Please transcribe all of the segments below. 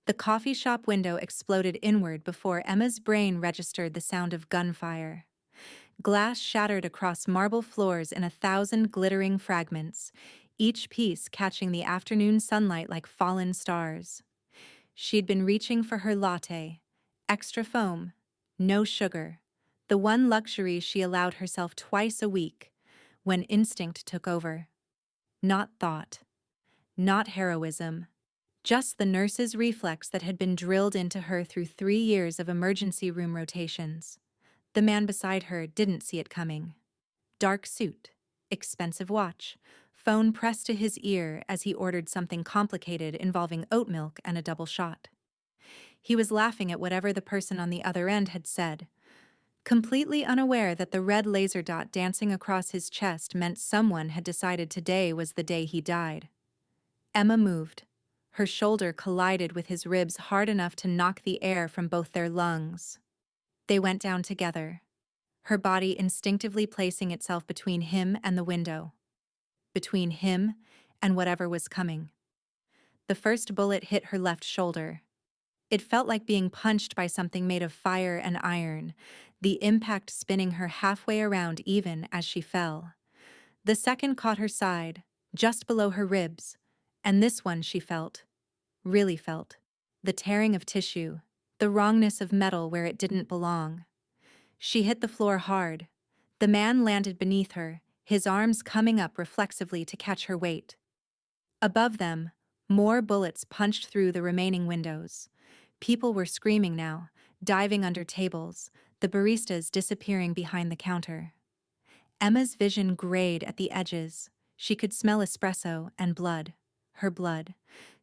The coffee shop window exploded inward before Emma's brain registered the sound of gunfire. Glass shattered across marble floors in 1,000 glittering fragments, each piece catching the afternoon sunlight like fallen stars. She'd been reaching for her latte. Extra foam, no sugar. The one luxury she allowed herself twice a week, when instinct took over. Not thought. Not heroism. Just the nurse's reflex that had been drilled into her through 3 years of emergency room rotations. The man beside her didn't see it coming. Dark suit, expensive watch, phone pressed to his ear as he ordered something complicated involving oat milk and a double shot. He was laughing at whatever the person on the other end had said, completely unaware that the red laser dot dancing across his chest meant someone had decided today was the day he died. Emma moved. Her shoulder collided with his ribs hard enough to knock the air from both their lungs. They went down together, her body instinctively placing itself between him and the window. Between him and whatever was coming. The first bullet hit her left shoulder. It felt like being punched by something made of fire and iron, the impact spinning her halfway around even as she fell. The second caught her side, just below her ribs, and this one she felt, really felt, the tearing of tissue, the wrongness of metal where it didn't belong. She hit the floor hard. The man landed beneath her, his arms coming up reflexively to catch her weight. Above them, more bullets punched through the remaining windows. People were screaming now, diving under tables, the baristas disappearing behind the counter. Emma's vision grayed at the edges. She could smell espresso and blood, her blood,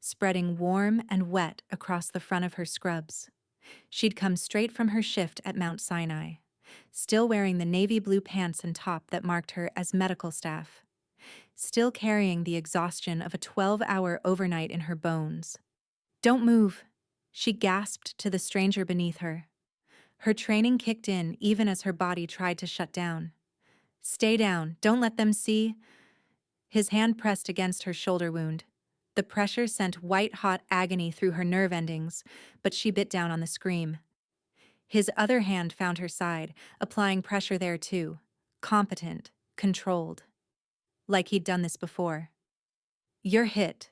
spreading warm and wet across the front of her scrubs. She'd come straight from her shift at Mount Sinai, still wearing the navy blue pants and top that marked her as medical staff, still carrying the exhaustion of a 12-hour overnight in her bones. "Don't move," she gasped to the stranger beneath her. Her training kicked in even as her body tried to shut down. "Stay down, don't let them see." His hand pressed against her shoulder wound. The pressure sent white-hot agony through her nerve endings, but she bit down on the scream. His other hand found her side, applying pressure there too. Competent, controlled. Like he'd done this before. "You're hit."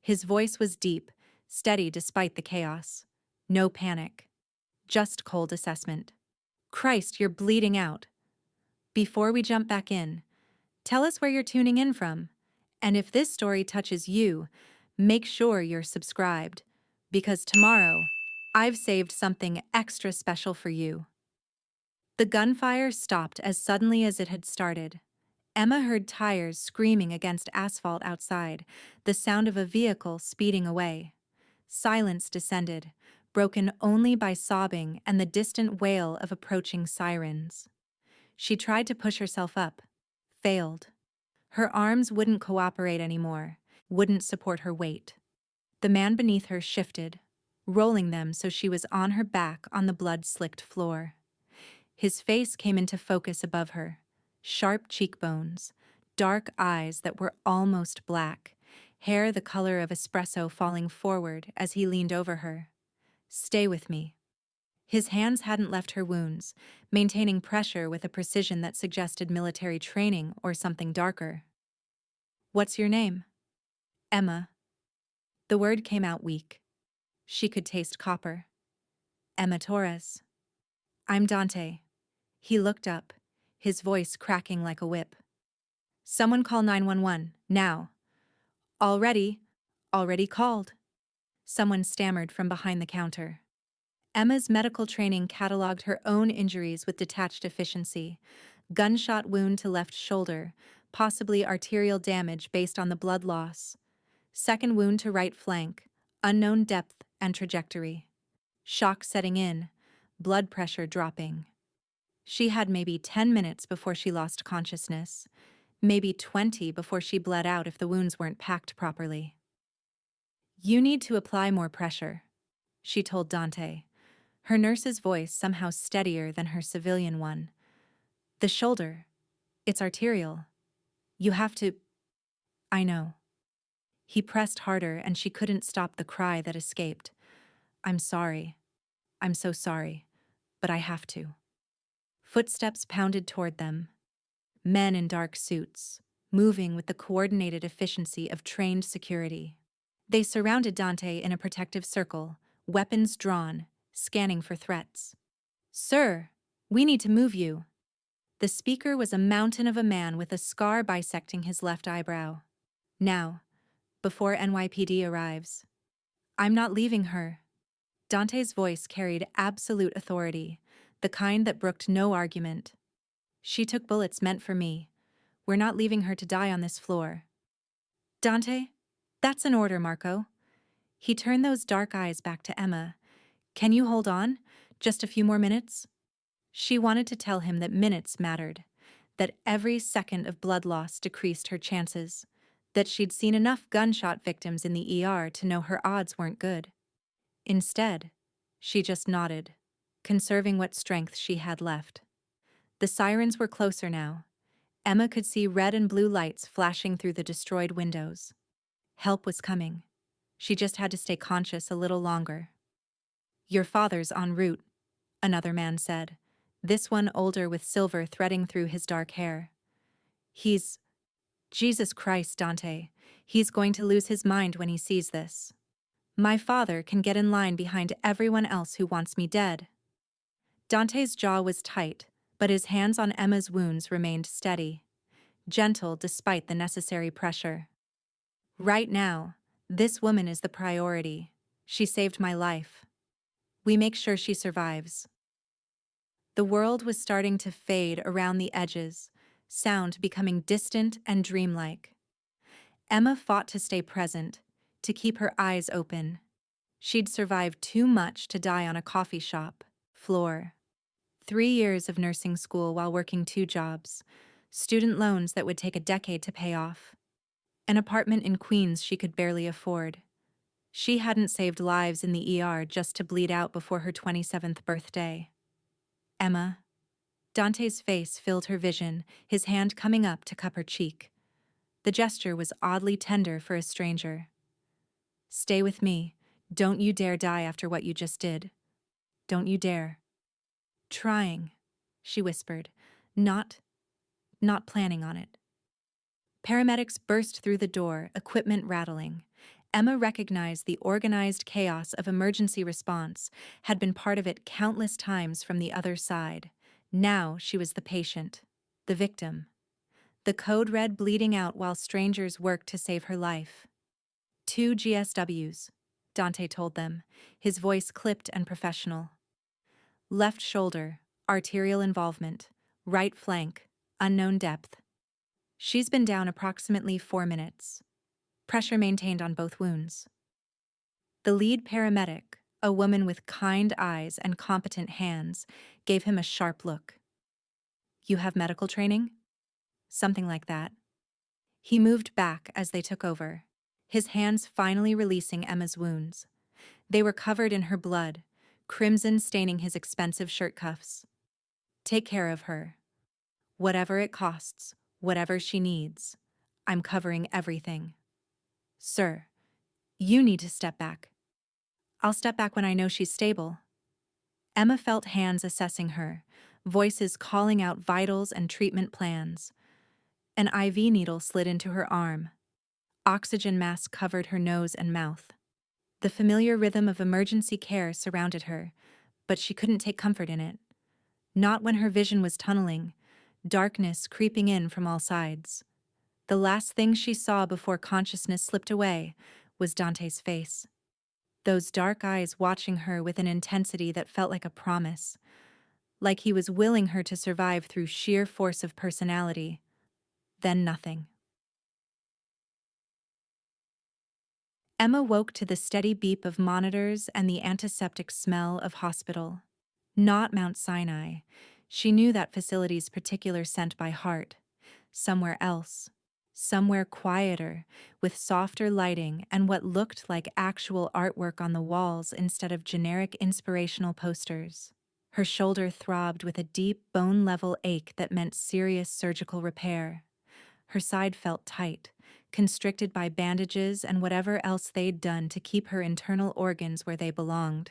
His voice was deep, steady despite the chaos. No panic. Just cold assessment. "Christ, you're bleeding out. Before we jump back in, tell us where you're tuning in from. And if this story touches you, make sure you're subscribed, because tomorrow, I've saved something extra special for you." The gunfire stopped as suddenly as it had started. Emma heard tires screaming against asphalt outside, the sound of a vehicle speeding away. Silence descended, broken only by sobbing and the distant wail of approaching sirens. She tried to push herself up, failed. Her arms wouldn't cooperate anymore, wouldn't support her weight. The man beneath her shifted, rolling them so she was on her back on the blood-slicked floor. His face came into focus above her, sharp cheekbones, dark eyes that were almost black, hair the color of espresso falling forward as he leaned over her. "Stay with me." His hands hadn't left her wounds, maintaining pressure with a precision that suggested military training or something darker. "What's your name?" "Emma." The word came out weak. She could taste copper. "Emma Torres." "I'm Dante." He looked up, his voice cracking like a whip. "Someone call 911, now." "Already called." Someone stammered from behind the counter. Emma's medical training cataloged her own injuries with detached efficiency. Gunshot wound to left shoulder, possibly arterial damage based on the blood loss. Second wound to right flank, unknown depth and trajectory. Shock setting in, blood pressure dropping. She had maybe 10 minutes before she lost consciousness, maybe 20 before she bled out if the wounds weren't packed properly. "You need to apply more pressure," she told Dante, her nurse's voice somehow steadier than her civilian one. "The shoulder. It's arterial. You have to—" "I know." He pressed harder and she couldn't stop the cry that escaped. I'm sorry. I'm so sorry. But I have to. Footsteps pounded toward them. Men in dark suits, moving with the coordinated efficiency of trained security. They surrounded Dante in a protective circle, weapons drawn, scanning for threats. "Sir, we need to move you." The speaker was a mountain of a man with a scar bisecting his left eyebrow. "Now, before NYPD arrives." "I'm not leaving her." Dante's voice carried absolute authority, the kind that brooked no argument. "She took bullets meant for me. We're not leaving her to die on this floor." "Dante, that's an order, Marco." He turned those dark eyes back to Emma. "Can you hold on? Just a few more minutes?" She wanted to tell him that minutes mattered, that every second of blood loss decreased her chances, that she'd seen enough gunshot victims in the ER to know her odds weren't good. Instead, she just nodded, conserving what strength she had left. The sirens were closer now. Emma could see red and blue lights flashing through the destroyed windows. Help was coming. She just had to stay conscious a little longer. "Your father's en route," another man said, this one older with silver threading through his dark hair. "He's... Jesus Christ, Dante. He's going to lose his mind when he sees this. My father can get in line behind everyone else who wants me dead." Dante's jaw was tight, but his hands on Emma's wounds remained steady, gentle despite the necessary pressure. "Right now, this woman is the priority. She saved my life. We make sure she survives." The world was starting to fade around the edges, sound becoming distant and dreamlike. Emma fought to stay present, to keep her eyes open. She'd survived too much to die on a coffee shop floor. 3 years of nursing school while working 2 jobs, student loans that would take a decade to pay off, an apartment in Queens she could barely afford. She hadn't saved lives in the ER just to bleed out before her 27th birthday. "Emma." Dante's face filled her vision, his hand coming up to cup her cheek. The gesture was oddly tender for a stranger. "Stay with me. Don't you dare die after what you just did. Don't you dare." "Trying," she whispered, not planning on it." Paramedics burst through the door, equipment rattling. Emma recognized the organized chaos of emergency response, had been part of it countless times from the other side. Now she was the patient, the victim. The code red bleeding out while strangers worked to save her life. 2 GSWs, Dante told them, his voice clipped and professional. "Left shoulder, arterial involvement. Right flank, unknown depth. She's been down approximately 4 minutes. Pressure maintained on both wounds." The lead paramedic, a woman with kind eyes and competent hands, gave him a sharp look. "You have medical training?" "Something like that." He moved back as they took over, his hands finally releasing Emma's wounds. They were covered in her blood, crimson staining his expensive shirt cuffs. "Take care of her. Whatever it costs, whatever she needs. I'm covering everything." "Sir, you need to step back." "I'll step back when I know she's stable." Emma felt hands assessing her, voices calling out vitals and treatment plans. An IV needle slid into her arm. Oxygen mask covered her nose and mouth. The familiar rhythm of emergency care surrounded her, but she couldn't take comfort in it. Not when her vision was tunneling, darkness creeping in from all sides. The last thing she saw before consciousness slipped away was Dante's face. Those dark eyes watching her with an intensity that felt like a promise, like he was willing her to survive through sheer force of personality. Then nothing. Emma woke to the steady beep of monitors and the antiseptic smell of hospital. Not Mount Sinai. She knew that facility's particular scent by heart. Somewhere else. Somewhere quieter, with softer lighting and what looked like actual artwork on the walls instead of generic inspirational posters. Her shoulder throbbed with a deep bone-level ache that meant serious surgical repair. Her side felt tight, constricted by bandages and whatever else they'd done to keep her internal organs where they belonged.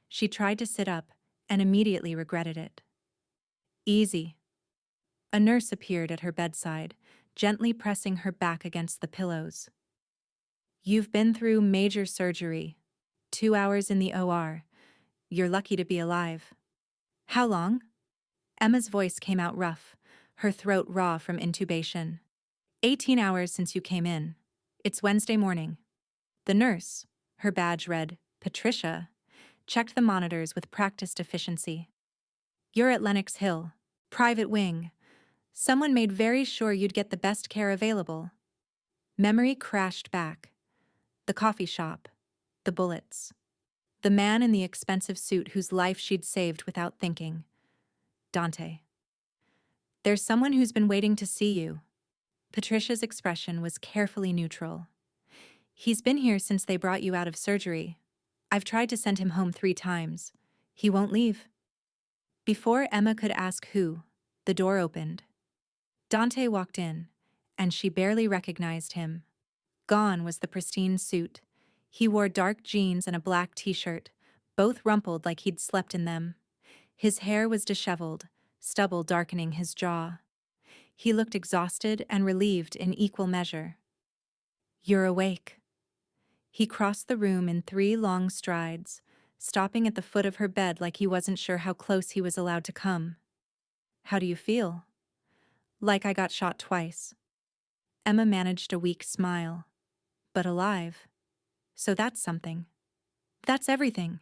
She tried to sit up and immediately regretted it. Easy. A nurse appeared at her bedside, gently pressing her back against the pillows. You've been through major surgery. 2 hours in the OR. You're lucky to be alive. How long? Emma's voice came out rough, her throat raw from intubation. 18 hours since you came in. It's Wednesday morning. The nurse, her badge read, Patricia, checked the monitors with practiced efficiency. You're at Lenox Hill, private wing. Someone made very sure you'd get the best care available. Memory crashed back. The coffee shop. The bullets. The man in the expensive suit whose life she'd saved without thinking. Dante. There's someone who's been waiting to see you. Patricia's expression was carefully neutral. He's been here since they brought you out of surgery. I've tried to send him home 3 times. He won't leave. Before Emma could ask who, the door opened. Dante walked in, and she barely recognized him. Gone was the pristine suit. He wore dark jeans and a black t-shirt, both rumpled like he'd slept in them. His hair was disheveled, stubble darkening his jaw. He looked exhausted and relieved in equal measure. You're awake. He crossed the room in 3 long strides, stopping at the foot of her bed like he wasn't sure how close he was allowed to come. How do you feel? Like I got shot twice. Emma managed a weak smile. But alive. So that's something. That's everything.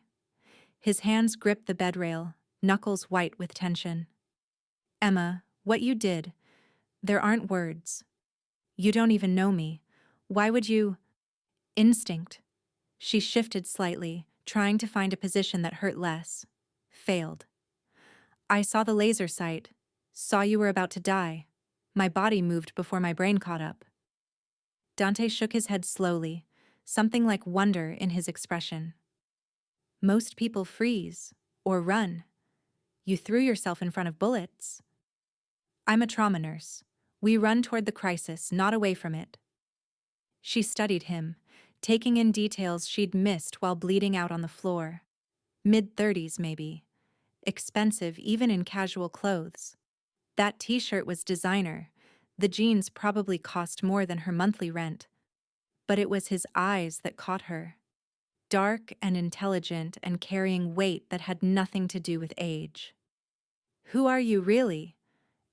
His hands gripped the bed rail, knuckles white with tension. Emma, what you did, there aren't words. You don't even know me. Why would you? Instinct. She shifted slightly, trying to find a position that hurt less. Failed. I saw the laser sight. Saw you were about to die. My body moved before my brain caught up. Dante shook his head slowly, something like wonder in his expression. Most people freeze, or run. You threw yourself in front of bullets. I'm a trauma nurse. We run toward the crisis, not away from it. She studied him, taking in details she'd missed while bleeding out on the floor. Mid-30s, maybe. Expensive even in casual clothes. That t-shirt was designer. The jeans probably cost more than her monthly rent. But it was his eyes that caught her. Dark and intelligent and carrying weight that had nothing to do with age. Who are you really?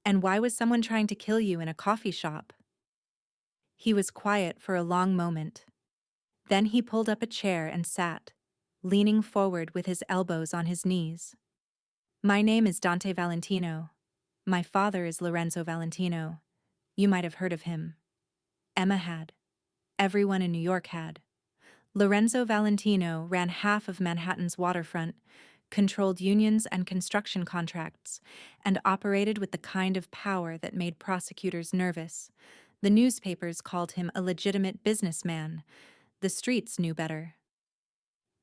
And why was someone trying to kill you in a coffee shop? He was quiet for a long moment. Then he pulled up a chair and sat, leaning forward with his elbows on his knees. My name is Dante Valentino. My father is Lorenzo Valentino. You might have heard of him. Emma had. Everyone in New York had. Lorenzo Valentino ran half of Manhattan's waterfront, controlled unions and construction contracts, and operated with the kind of power that made prosecutors nervous. The newspapers called him a legitimate businessman. The streets knew better.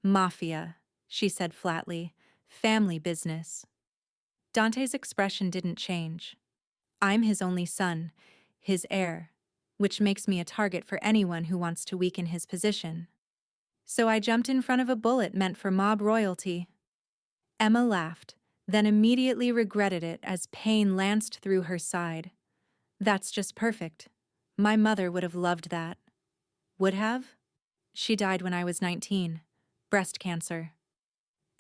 Mafia, she said flatly. Family business. Dante's expression didn't change. I'm his only son, his heir, which makes me a target for anyone who wants to weaken his position. So I jumped in front of a bullet meant for mob royalty. Emma laughed, then immediately regretted it as pain lanced through her side. That's just perfect. My mother would have loved that. Would have? She died when I was 19. Breast cancer.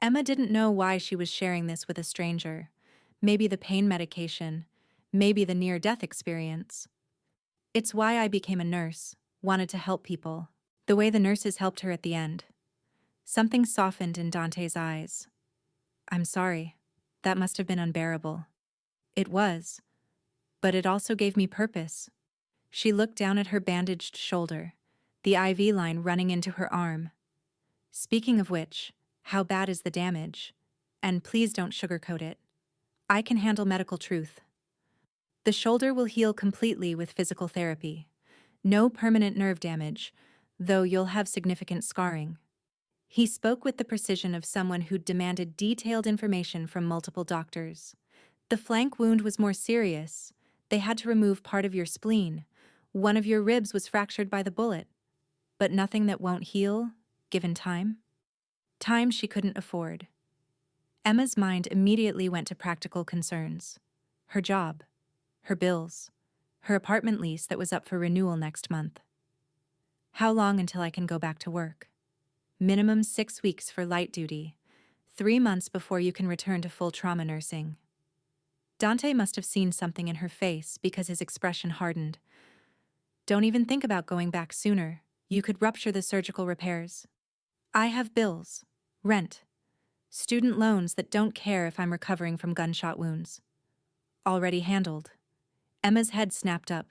Emma didn't know why she was sharing this with a stranger. Maybe the pain medication, maybe the near-death experience. It's why I became a nurse, wanted to help people, the way the nurses helped her at the end. Something softened in Dante's eyes. I'm sorry. That must have been unbearable. It was. But it also gave me purpose. She looked down at her bandaged shoulder, the IV line running into her arm. Speaking of which, how bad is the damage? And please don't sugarcoat it. I can handle medical truth. The shoulder will heal completely with physical therapy. No permanent nerve damage, though you'll have significant scarring. He spoke with the precision of someone who'd demanded detailed information from multiple doctors. The flank wound was more serious. They had to remove part of your spleen. One of your ribs was fractured by the bullet, but nothing that won't heal, given time. Time she couldn't afford. Emma's mind immediately went to practical concerns. Her job, her bills, her apartment lease that was up for renewal next month. How long until I can go back to work? Minimum 6 weeks for light duty, 3 months before you can return to full trauma nursing. Dante must have seen something in her face because his expression hardened. Don't even think about going back sooner. You could rupture the surgical repairs. I have bills, rent, student loans that don't care if I'm recovering from gunshot wounds. Already handled. Emma's head snapped up.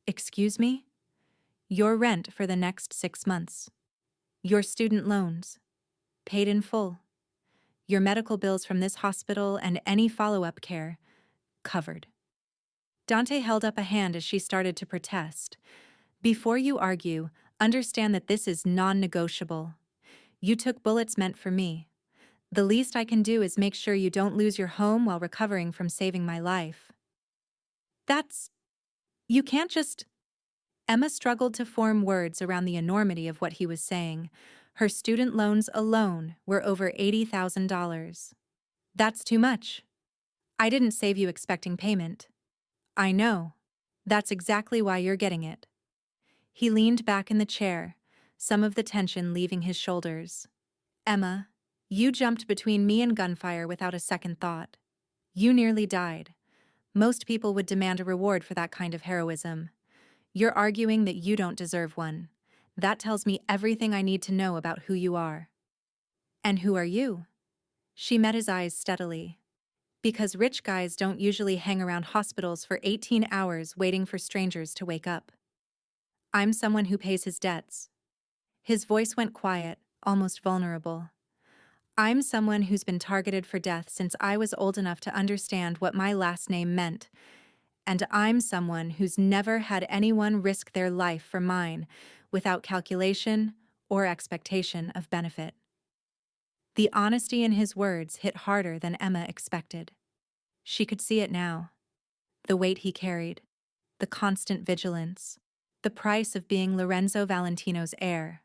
Excuse me? Your rent for the next 6 months. Your student loans. Paid in full. Your medical bills from this hospital and any follow-up care. Covered. Dante held up a hand as she started to protest. Before you argue, understand that this is non-negotiable. You took bullets meant for me. The least I can do is make sure you don't lose your home while recovering from saving my life. You can't just... Emma struggled to form words around the enormity of what he was saying. Her student loans alone were over $80,000. That's too much. I didn't save you expecting payment. I know. That's exactly why you're getting it. He leaned back in the chair, some of the tension leaving his shoulders. Emma, you jumped between me and gunfire without a second thought. You nearly died. Most people would demand a reward for that kind of heroism. You're arguing that you don't deserve one. That tells me everything I need to know about who you are. And who are you? She met his eyes steadily. Because rich guys don't usually hang around hospitals for 18 hours waiting for strangers to wake up. I'm someone who pays his debts. His voice went quiet, almost vulnerable. I'm someone who's been targeted for death since I was old enough to understand what my last name meant. And I'm someone who's never had anyone risk their life for mine without calculation or expectation of benefit. The honesty in his words hit harder than Emma expected. She could see it now. The weight he carried, the constant vigilance, the price of being Lorenzo Valentino's heir.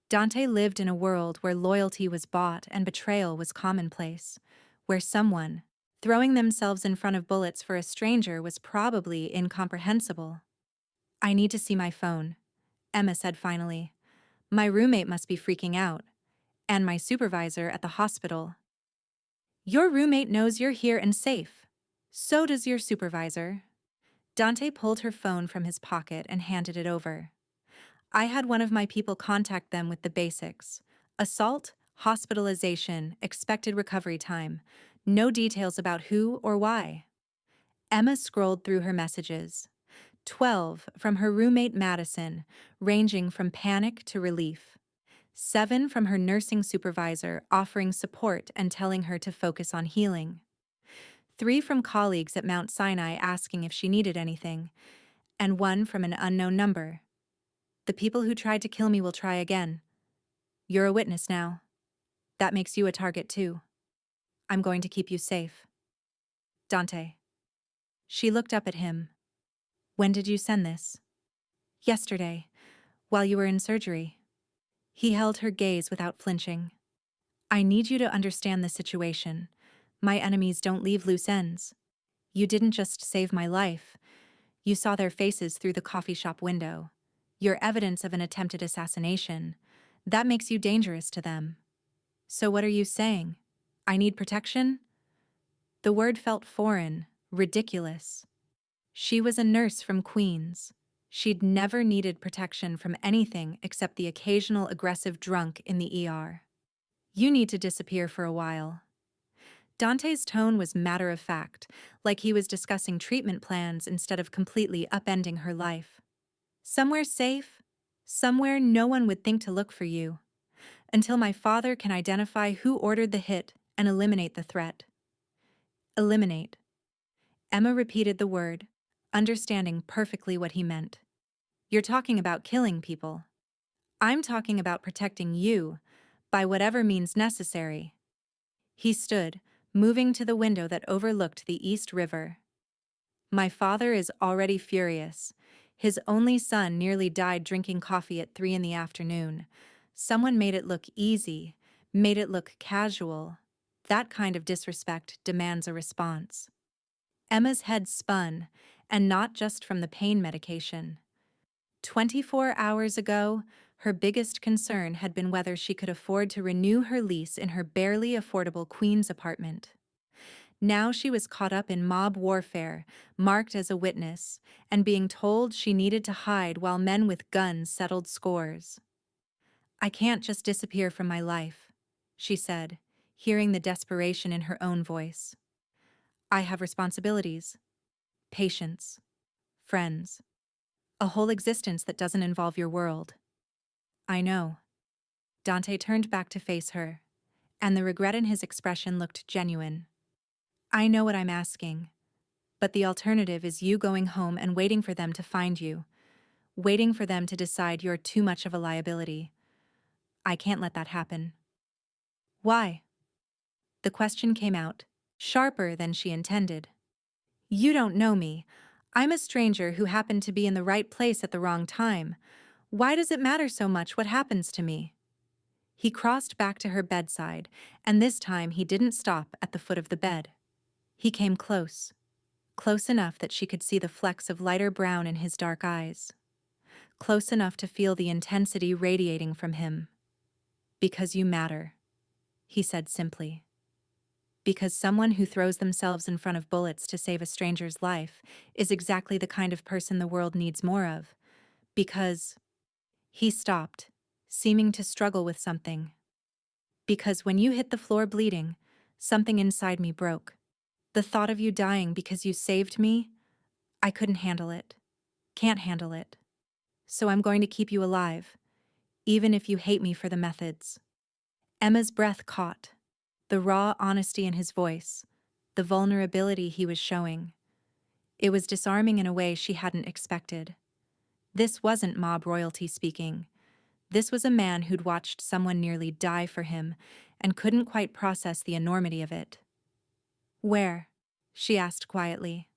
Dante lived in a world where loyalty was bought and betrayal was commonplace, where someone throwing themselves in front of bullets for a stranger was probably incomprehensible. I need to see my phone, Emma said finally. My roommate must be freaking out. And my supervisor at the hospital. Your roommate knows you're here and safe. So does your supervisor. Dante pulled her phone from his pocket and handed it over. I had one of my people contact them with the basics. Assault, hospitalization, expected recovery time. No details about who or why. Emma scrolled through her messages. 12 from her roommate Madison, ranging from panic to relief. 7 from her nursing supervisor, offering support and telling her to focus on healing. 3 from colleagues at Mount Sinai asking if she needed anything. And 1 from an unknown number. The people who tried to kill me will try again. You're a witness now. That makes you a target too. I'm going to keep you safe. Dante. She looked up at him. When did you send this? Yesterday, while you were in surgery. He held her gaze without flinching. I need you to understand the situation. My enemies don't leave loose ends. You didn't just save my life. You saw their faces through the coffee shop window. You're evidence of an attempted assassination. That makes you dangerous to them. So what are you saying? I need protection? The word felt foreign, ridiculous. She was a nurse from Queens. She'd never needed protection from anything except the occasional aggressive drunk in the ER. You need to disappear for a while. Dante's tone was matter-of-fact, like he was discussing treatment plans instead of completely upending her life. Somewhere safe, somewhere no one would think to look for you, until my father can identify who ordered the hit and eliminate the threat. Eliminate. Emma repeated the word, understanding perfectly what he meant. You're talking about killing people. I'm talking about protecting you, by whatever means necessary. He stood, moving to the window that overlooked the East River. My father is already furious. His only son nearly died drinking coffee at 3 in the afternoon. Someone made it look easy, made it look casual. That kind of disrespect demands a response. Emma's head spun, and not just from the pain medication. 24 hours ago, her biggest concern had been whether she could afford to renew her lease in her barely affordable Queens apartment. Now she was caught up in mob warfare, marked as a witness, and being told she needed to hide while men with guns settled scores. "I can't just disappear from my life," she said, hearing the desperation in her own voice. "I have responsibilities, patients, friends, a whole existence that doesn't involve your world." "I know." Dante turned back to face her, and the regret in his expression looked genuine. "I know what I'm asking, but the alternative is you going home and waiting for them to find you, waiting for them to decide you're too much of a liability. I can't let that happen." "Why?" The question came out, sharper than she intended. "You don't know me. I'm a stranger who happened to be in the right place at the wrong time. Why does it matter so much what happens to me?" He crossed back to her bedside, and this time he didn't stop at the foot of the bed. He came close, close enough that she could see the flecks of lighter brown in his dark eyes, close enough to feel the intensity radiating from him. "Because you matter," he said simply. "Because someone who throws themselves in front of bullets to save a stranger's life is exactly the kind of person the world needs more of. Because—" He stopped, seeming to struggle with something. "Because when you hit the floor bleeding, something inside me broke. The thought of you dying because you saved me, I couldn't handle it. Can't handle it. So I'm going to keep you alive, even if you hate me for the methods." Emma's breath caught, the raw honesty in his voice, the vulnerability he was showing. It was disarming in a way she hadn't expected. This wasn't mob royalty speaking. This was a man who'd watched someone nearly die for him and couldn't quite process the enormity of it. "Where?" she asked quietly.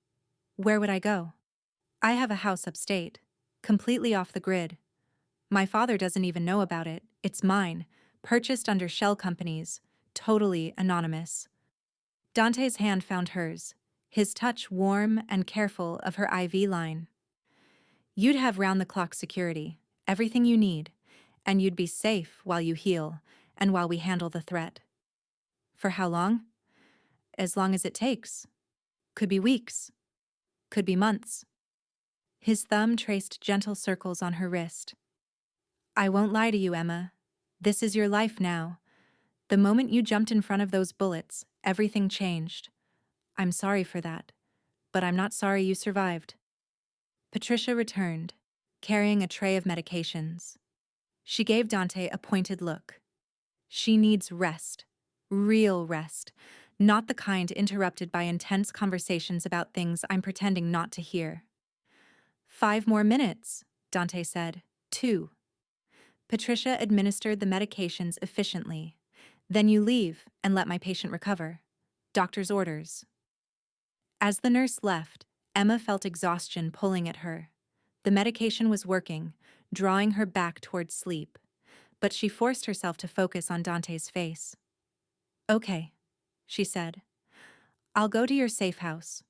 "Where would I go? I have a house upstate, completely off the grid. My father doesn't even know about it. It's mine, purchased under shell companies, totally anonymous." Dante's hand found hers, his touch warm and careful of her IV line. "You'd have round-the-clock security, everything you need, and you'd be safe while you heal and while we handle the threat." "For how long?" "As long as it takes. Could be weeks. Could be months." His thumb traced gentle circles on her wrist. "I won't lie to you, Emma. This is your life now. The moment you jumped in front of those bullets, everything changed. I'm sorry for that, but I'm not sorry you survived." Patricia returned, carrying a tray of medications. She gave Dante a pointed look. "She needs rest. Real rest. Not the kind interrupted by intense conversations about things I'm pretending not to hear." "5 more minutes," Dante said. 2. Patricia administered the medications efficiently. "Then you leave and let my patient recover. Doctor's orders." As the nurse left, Emma felt exhaustion pulling at her. The medication was working, drawing her back toward sleep, but she forced herself to focus on Dante's face. "Okay," she said. "I'll go to your safe house.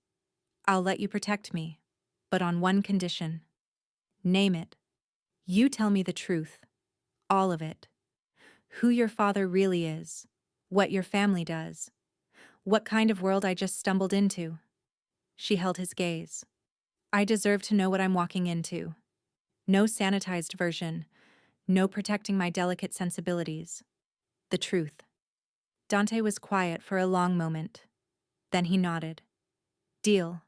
I'll let you protect me, but on one condition." "Name it." "You tell me the truth. All of it. Who your father really is. What your family does. What kind of world I just stumbled into." She held his gaze. "I deserve to know what I'm walking into. No sanitized version. No protecting my delicate sensibilities. The truth." Dante was quiet for a long moment. Then he nodded. "Deal.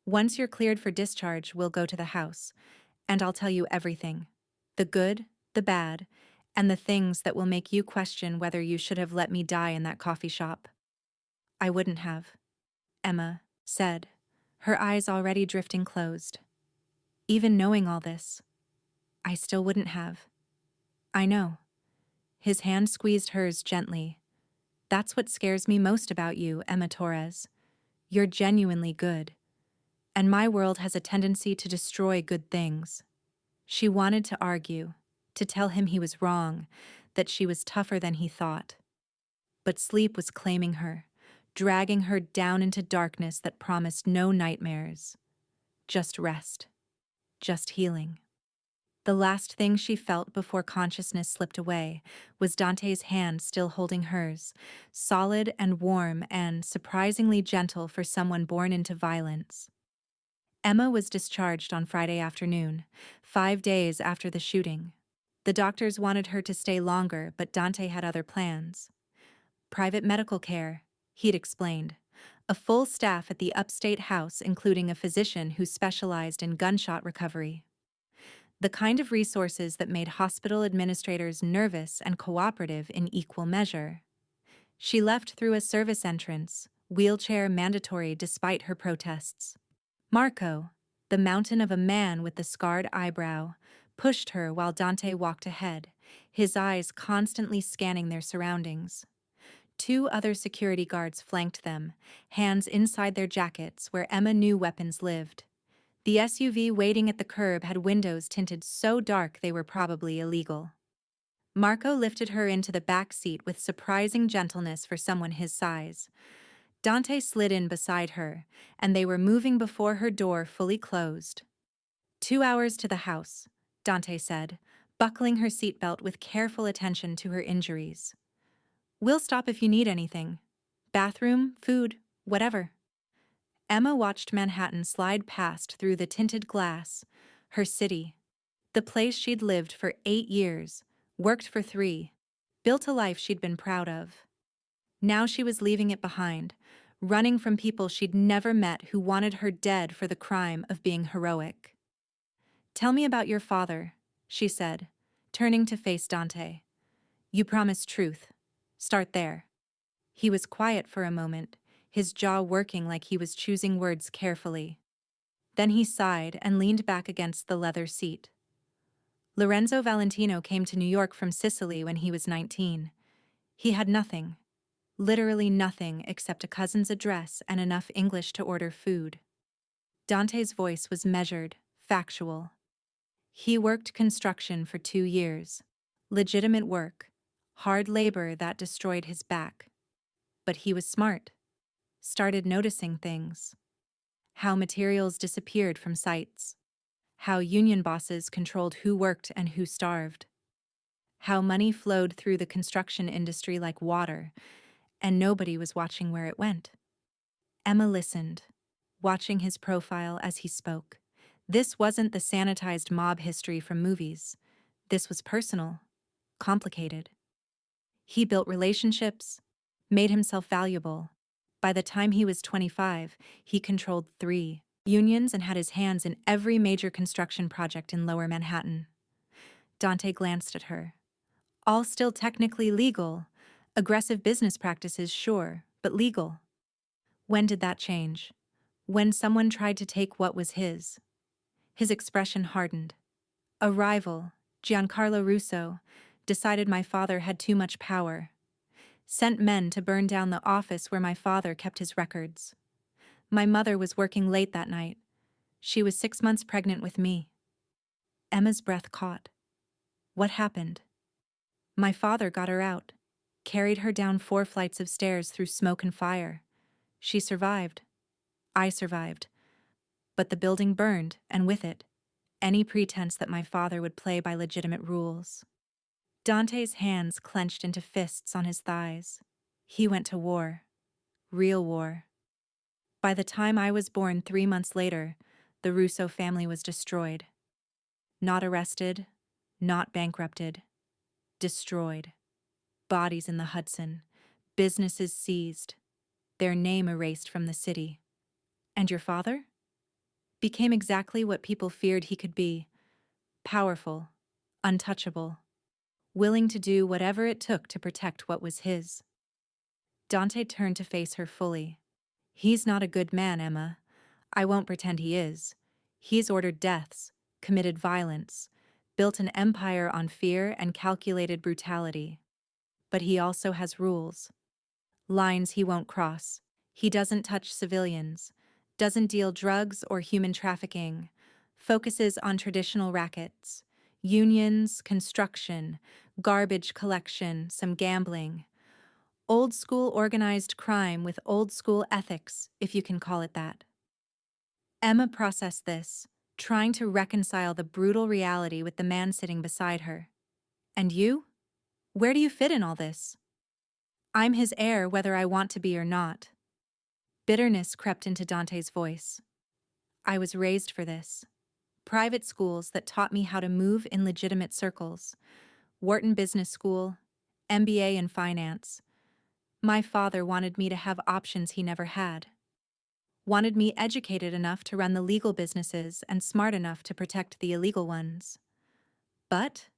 Once you're cleared for discharge, we'll go to the house, and I'll tell you everything. The good, the bad, and the things that will make you question whether you should have let me die in that coffee shop." "I wouldn't have," Emma said, her eyes already drifting closed. "Even knowing all this, I still wouldn't have." "I know." His hand squeezed hers gently. "That's what scares me most about you, Emma Torres. You're genuinely good. And my world has a tendency to destroy good things. She wanted to argue, to tell him he was wrong, that she was tougher than he thought. But sleep was claiming her, dragging her down into darkness that promised no nightmares. Just rest. Just healing. The last thing she felt before consciousness slipped away was Dante's hand still holding hers, solid and warm and surprisingly gentle for someone born into violence. Emma was discharged on Friday afternoon, 5 days after the shooting. The doctors wanted her to stay longer, but Dante had other plans. Private medical care, he'd explained. A full staff at the upstate house, including a physician who specialized in gunshot recovery. The kind of resources that made hospital administrators nervous and cooperative in equal measure. She left through a service entrance, wheelchair mandatory despite her protests. Marco, the mountain of a man with the scarred eyebrow, pushed her while Dante walked ahead, his eyes constantly scanning their surroundings. 2 other security guards flanked them, hands inside their jackets where Emma knew weapons lived. The SUV waiting at the curb had windows tinted so dark they were probably illegal. Marco lifted her into the back seat with surprising gentleness for someone his size. Dante slid in beside her, and they were moving before her door fully closed. 2 hours to the house, Dante said, buckling her seatbelt with careful attention to her injuries. We'll stop if you need anything. Bathroom, food, whatever. Emma watched Manhattan slide past through the tinted glass, her city. The place she'd lived for 8 years, worked for 3, built a life she'd been proud of. Now she was leaving it behind, running from people she'd never met who wanted her dead for the crime of being heroic. Tell me about your father, she said, turning to face Dante. You promised truth. Start there. He was quiet for a moment, his jaw working like he was choosing words carefully. Then he sighed and leaned back against the leather seat. Lorenzo Valentino came to New York from Sicily when he was 19. He had nothing. Literally nothing except a cousin's address and enough English to order food. Dante's voice was measured, factual. He worked construction for 2 years. Legitimate work, hard labor that destroyed his back. But he was smart. Started noticing things. How materials disappeared from sites. How union bosses controlled who worked and who starved. How money flowed through the construction industry like water, and nobody was watching where it went. Emma listened, watching his profile as he spoke. This wasn't the sanitized mob history from movies. This was personal, complicated. He built relationships, made himself valuable. By the time he was 25, he controlled 3 unions and had his hands in every major construction project in Lower Manhattan. Dante glanced at her. All still technically legal. Aggressive business practices, sure, but legal. When did that change? When someone tried to take what was his. His expression hardened. A rival, Giancarlo Russo, decided my father had too much power. Sent men to burn down the office where my father kept his records. My mother was working late that night. She was 6 months pregnant with me. Emma's breath caught. What happened? My father got her out, carried her down 4 flights of stairs through smoke and fire. She survived. I survived. But the building burned, and with it, any pretense that my father would play by legitimate rules. Dante's hands clenched into fists on his thighs. He went to war. Real war. By the time I was born 3 months later, the Russo family was destroyed. Not arrested, not bankrupted. Destroyed. Bodies in the Hudson. Businesses seized. Their name erased from the city. And your father? Became exactly what people feared he could be. Powerful. Untouchable. Willing to do whatever it took to protect what was his. Dante turned to face her fully. He's not a good man, Emma. I won't pretend he is. He's ordered deaths, committed violence, built an empire on fear and calculated brutality. But he also has rules. Lines he won't cross. He doesn't touch civilians. Doesn't deal drugs or human trafficking. Focuses on traditional rackets. Unions, construction, garbage collection, some gambling. Old school organized crime with old school ethics, if you can call it that. Emma processed this, trying to reconcile the brutal reality with the man sitting beside her. And you? Where do you fit in all this? I'm his heir whether I want to be or not. Bitterness crept into Dante's voice. I was raised for this. Private schools that taught me how to move in legitimate circles. Wharton Business School, MBA in finance. My father wanted me to have options he never had. Wanted me educated enough to run the legal businesses and smart enough to protect the illegal ones. But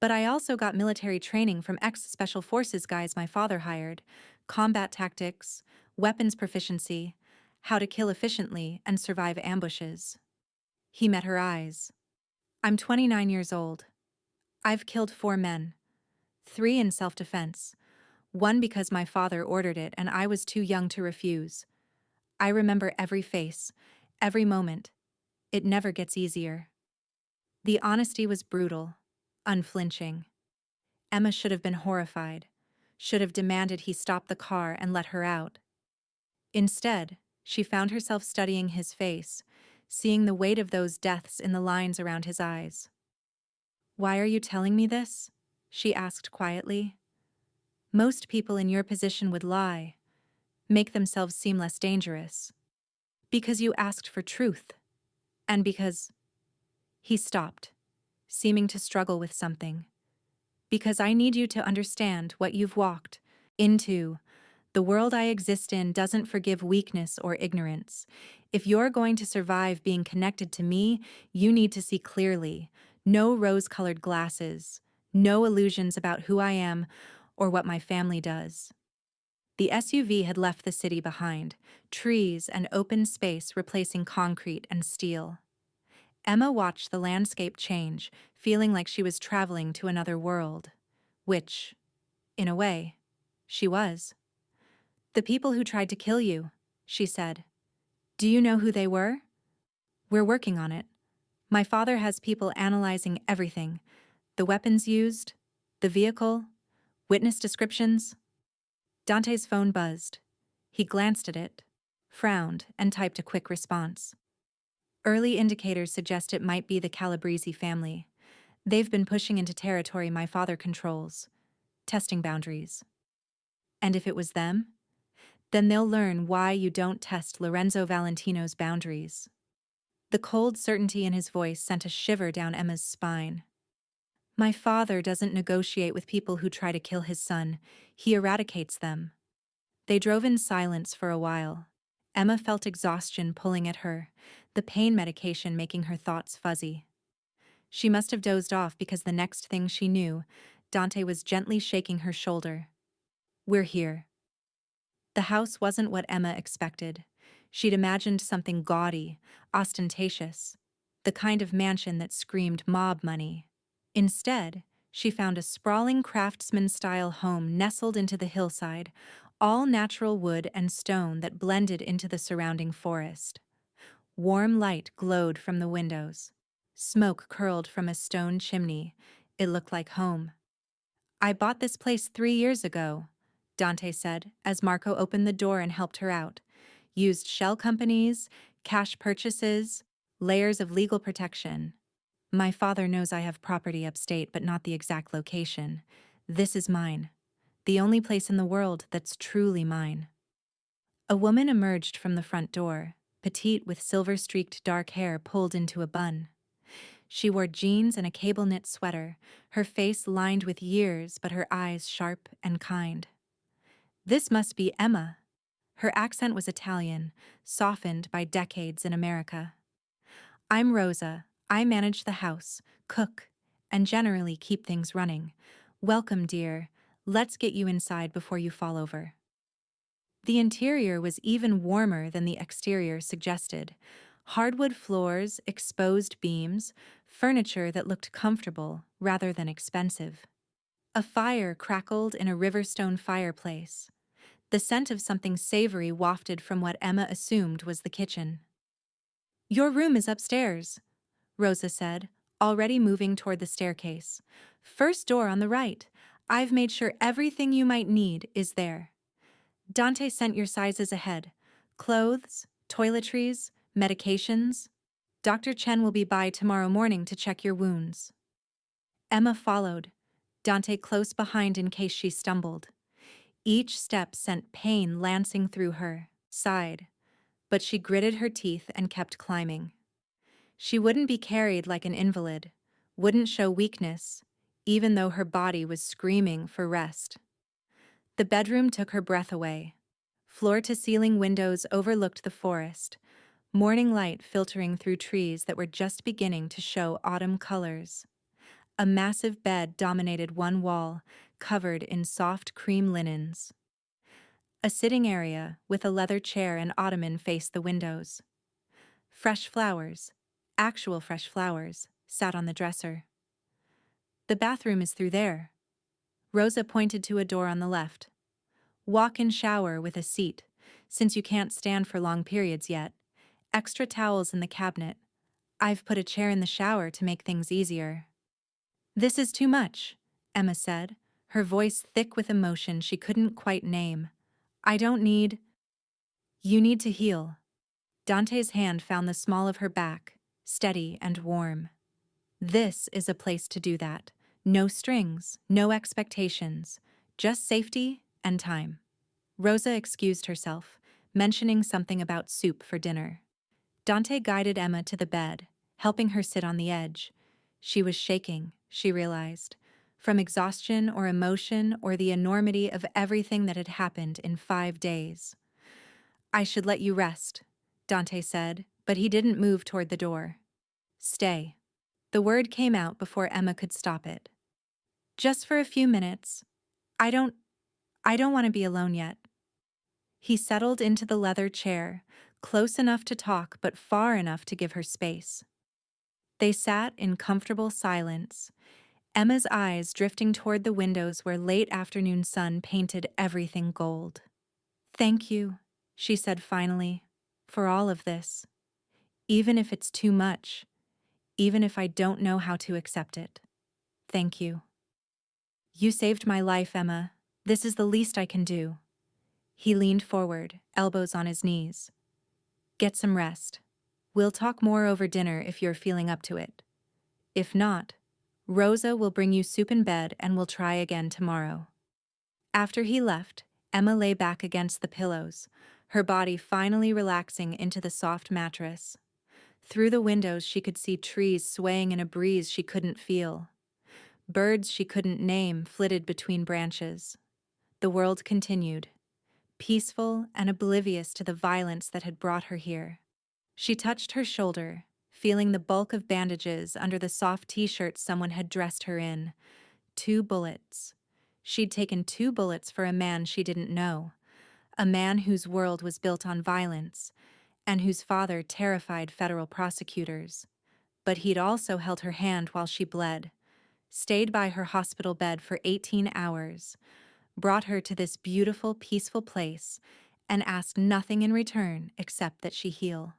I also got military training from ex-special forces guys my father hired, combat tactics, weapons proficiency, how to kill efficiently and survive ambushes. He met her eyes. I'm 29 years old. I've killed 4 men. 3 in self-defense. 1 because my father ordered it and I was too young to refuse. I remember every face, every moment. It never gets easier. The honesty was brutal, unflinching. Emma should have been horrified, should have demanded he stop the car and let her out. Instead, she found herself studying his face, seeing the weight of those deaths in the lines around his eyes. "Why are you telling me this?" she asked quietly. "Most people in your position would lie, make themselves seem less dangerous. Because you asked for truth, and because—" He stopped, seeming to struggle with something. "Because I need you to understand what you've walked into. The world I exist in doesn't forgive weakness or ignorance. If you're going to survive being connected to me, you need to see clearly. No rose-colored glasses. No illusions about who I am or what my family does." The SUV had left the city behind, trees and open space replacing concrete and steel. Emma watched the landscape change, feeling like she was traveling to another world. Which, in a way, she was. "The people who tried to kill you," she said. "Do you know who they were?" "We're working on it. My father has people analyzing everything. The weapons used, the vehicle, witness descriptions." Dante's phone buzzed. He glanced at it, frowned, and typed a quick response. "Early indicators suggest it might be the Calabrese family. They've been pushing into territory my father controls, testing boundaries. And if it was them, then they'll learn why you don't test Lorenzo Valentino's boundaries." The cold certainty in his voice sent a shiver down Emma's spine. "My father doesn't negotiate with people who try to kill his son. He eradicates them." They drove in silence for a while. Emma felt exhaustion pulling at her, the pain medication making her thoughts fuzzy. She must have dozed off because the next thing she knew, Dante was gently shaking her shoulder. "We're here." The house wasn't what Emma expected. She'd imagined something gaudy, ostentatious, the kind of mansion that screamed mob money. Instead, she found a sprawling craftsman-style home nestled into the hillside, all natural wood and stone that blended into the surrounding forest. Warm light glowed from the windows. Smoke curled from a stone chimney. It looked like home. "I bought this place 3 years ago," Dante said, as Marco opened the door and helped her out. "Used shell companies, cash purchases, layers of legal protection. My father knows I have property upstate, but not the exact location. This is mine. The only place in the world that's truly mine." A woman emerged from the front door, petite with silver-streaked dark hair pulled into a bun. She wore jeans and a cable-knit sweater, her face lined with years but her eyes sharp and kind. This must be Emma. Her accent was Italian, softened by decades in America. "I'm Rosa. I manage the house, cook, and generally keep things running. Welcome, dear. Let's get you inside before you fall over." The interior was even warmer than the exterior suggested. Hardwood floors, exposed beams, furniture that looked comfortable rather than expensive. A fire crackled in a Riverstone fireplace. The scent of something savory wafted from what Emma assumed was the kitchen. "Your room is upstairs," Rosa said, already moving toward the staircase. "First door on the right. I've made sure everything you might need is there. Dante sent your sizes ahead. Clothes, toiletries, medications. Dr. Chen will be by tomorrow morning to check your wounds." Emma followed, Dante close behind in case she stumbled. Each step sent pain lancing through her side, but she gritted her teeth and kept climbing. She wouldn't be carried like an invalid, wouldn't show weakness, even though her body was screaming for rest. The bedroom took her breath away. Floor-to-ceiling windows overlooked the forest, morning light filtering through trees that were just beginning to show autumn colors. A massive bed dominated one wall, covered in soft cream linens. A sitting area with a leather chair and ottoman faced the windows. Fresh flowers, actual fresh flowers, sat on the dresser. "The bathroom is through there." Rosa pointed to a door on the left. "Walk-in shower with a seat, since you can't stand for long periods yet. Extra towels in the cabinet. I've put a chair in the shower to make things easier." "This is too much," Emma said, her voice thick with emotion she couldn't quite name. "I don't need—" "You need to heal." Dante's hand found the small of her back, steady and warm. "This is a place to do that. No strings, no expectations, just safety and time." Rosa excused herself, mentioning something about soup for dinner. Dante guided Emma to the bed, helping her sit on the edge. She was shaking, she realized, from exhaustion or emotion or the enormity of everything that had happened in 5 days. "I should let you rest," Dante said, but he didn't move toward the door. "Stay." The word came out before Emma could stop it. "Just for a few minutes. I don't want to be alone yet." He settled into the leather chair, close enough to talk but far enough to give her space. They sat in comfortable silence, Emma's eyes drifting toward the windows where late afternoon sun painted everything gold. "Thank you," she said finally, "for all of this. Even if it's too much, even if I don't know how to accept it. Thank you. You saved my life, Emma. This is the least I can do." He leaned forward, elbows on his knees. "Get some rest. We'll talk more over dinner if you're feeling up to it. If not, Rosa will bring you soup in bed and we'll try again tomorrow." After he left, Emma lay back against the pillows, her body finally relaxing into the soft mattress. Through the windows she could see trees swaying in a breeze she couldn't feel. Birds she couldn't name flitted between branches. The world continued, peaceful and oblivious to the violence that had brought her here. She touched her shoulder, feeling the bulk of bandages under the soft t-shirt someone had dressed her in. 2 bullets. She'd taken 2 bullets for a man she didn't know, a man whose world was built on violence, and whose father terrified federal prosecutors. But he'd also held her hand while she bled, stayed by her hospital bed for 18 hours, brought her to this beautiful, peaceful place, and asked nothing in return except that she heal.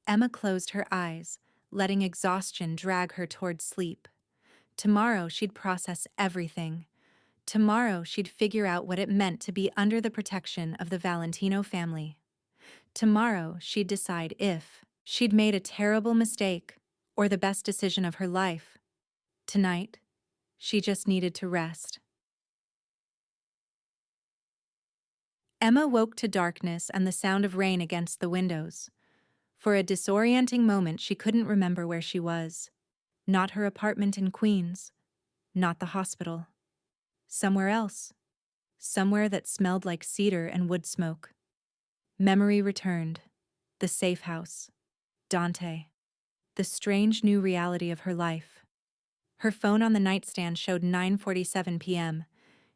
Emma closed her eyes, letting exhaustion drag her toward sleep. Tomorrow she'd process everything. Tomorrow she'd figure out what it meant to be under the protection of the Valentino family. Tomorrow she'd decide if she'd made a terrible mistake or the best decision of her life. Tonight, she just needed to rest. Emma woke to darkness and the sound of rain against the windows. For a disorienting moment she couldn't remember where she was. Not her apartment in Queens. Not the hospital. Somewhere else. Somewhere that smelled like cedar and wood smoke. Memory returned. The safe house. Dante. The strange new reality of her life. Her phone on the nightstand showed 9:47 p.m.